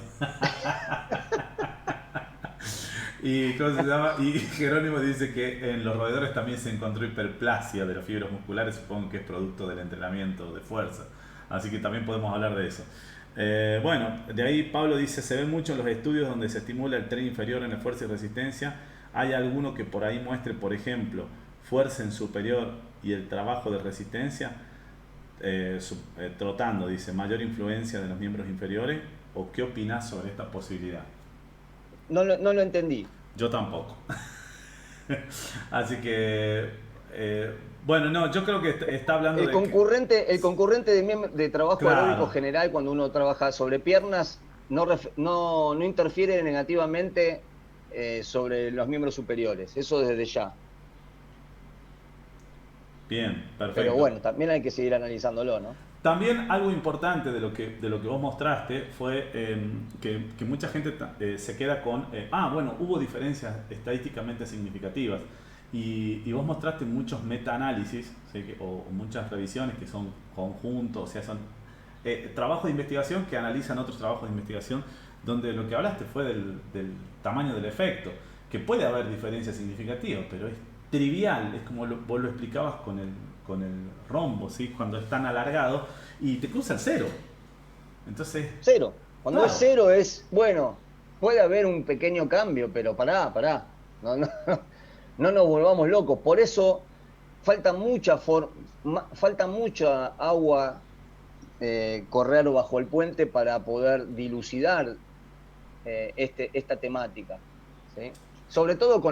Y, ¿cómo se llama? Y Jerónimo dice que en los roedores también se encontró hiperplasia de los fibros musculares, supongo que es producto del entrenamiento de fuerza. Así que también podemos hablar de eso. Bueno, de ahí Pablo dice, se ve mucho en los estudios donde se estimula el tren inferior en esfuerzo y resistencia. ¿Hay alguno que por ahí muestre, por ejemplo, fuerza en superior y el trabajo de resistencia? Trotando, dice, mayor influencia de los miembros inferiores. ¿O qué opinas sobre esta posibilidad? No lo entendí. Yo tampoco. Así que, bueno, no, yo creo que está hablando de que, El concurrente de trabajo aeróbico claro, general cuando uno trabaja sobre piernas no interfiere negativamente sobre los miembros superiores. Eso desde ya. bien, Pero perfecto. bueno, también hay que seguir analizándolo, ¿no? También algo importante de lo que vos mostraste fue que mucha gente se queda con, bueno, hubo diferencias estadísticamente significativas. Y vos mostraste muchos meta-análisis, ¿sí? O muchas revisiones que son conjuntos, o sea, son trabajos de investigación que analizan otros trabajos de investigación, donde lo que hablaste fue del tamaño del efecto, que puede haber diferencias significativas, pero es trivial, es como vos lo explicabas con el rombo, ¿sí? Cuando es tan alargado y te cruza el cero. Entonces, Cero. Cuando es claro, cero es, bueno, puede haber un pequeño cambio, pero pará. No nos volvamos locos. Por eso falta falta mucha agua correr bajo el puente para poder dilucidar esta temática. ¿Sí? Sobre todo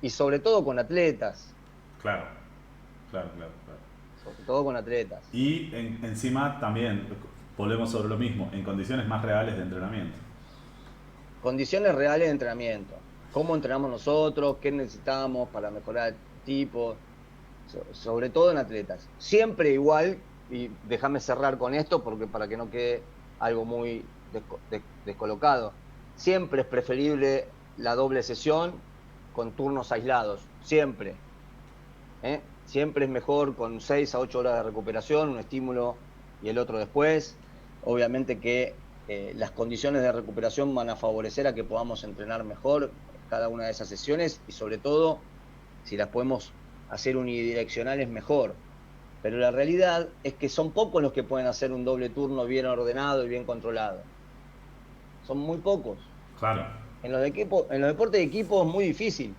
y sobre todo con atletas. claro, claro. Sobre todo con atletas. Y encima también, volvemos sobre lo mismo, en condiciones más reales de entrenamiento. Condiciones reales de entrenamiento. ¿Cómo entrenamos nosotros? ¿Qué necesitamos para mejorar el tipo? Sobre todo en atletas. Siempre igual, y déjame cerrar con esto porque para que no quede algo muy descolocado, siempre es preferible la doble sesión con turnos aislados, siempre. Siempre es mejor con 6 a 8 horas de recuperación, un estímulo y el otro después. Obviamente que las condiciones de recuperación van a favorecer a que podamos entrenar mejor cada una de esas sesiones y sobre todo si las podemos hacer unidireccionales mejor. Pero la realidad es que son pocos los que pueden hacer un doble turno bien ordenado y bien controlado. Son muy pocos. Claro, En los deportes de equipo es muy difícil.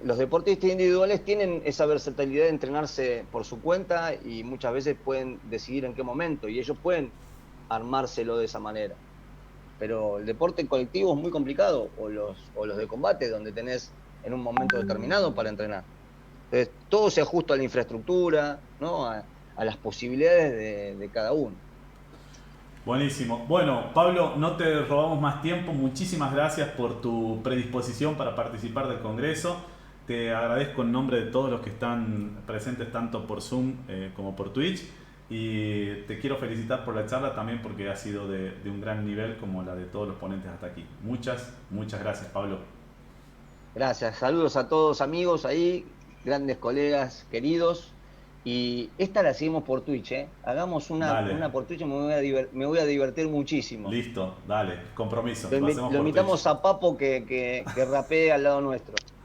Los deportistas individuales tienen esa versatilidad de entrenarse por su cuenta y muchas veces pueden decidir en qué momento y ellos pueden armárselo de esa manera. Pero el deporte colectivo es muy complicado, o los de combate, donde tenés en un momento determinado para entrenar. Entonces, todo se ajusta a la infraestructura, ¿no? A las posibilidades de cada uno. buenísimo. Bueno, Pablo, no te robamos más tiempo. Muchísimas gracias por tu predisposición para participar del Congreso. Te agradezco en nombre de todos los que están presentes tanto por Zoom como por Twitch. Y te quiero felicitar por la charla también porque ha sido de un gran nivel como la de todos los ponentes hasta aquí. Muchas gracias, Pablo. Gracias, saludos a todos amigos ahí, grandes colegas, queridos. Y esta la seguimos por Twitch, ¿eh? Hagamos Dale, una por Twitch y me voy a divertir muchísimo. listo, dale, compromiso. Lo hacemos Lo por Twitch. invitamos a Papo que rapee al lado nuestro.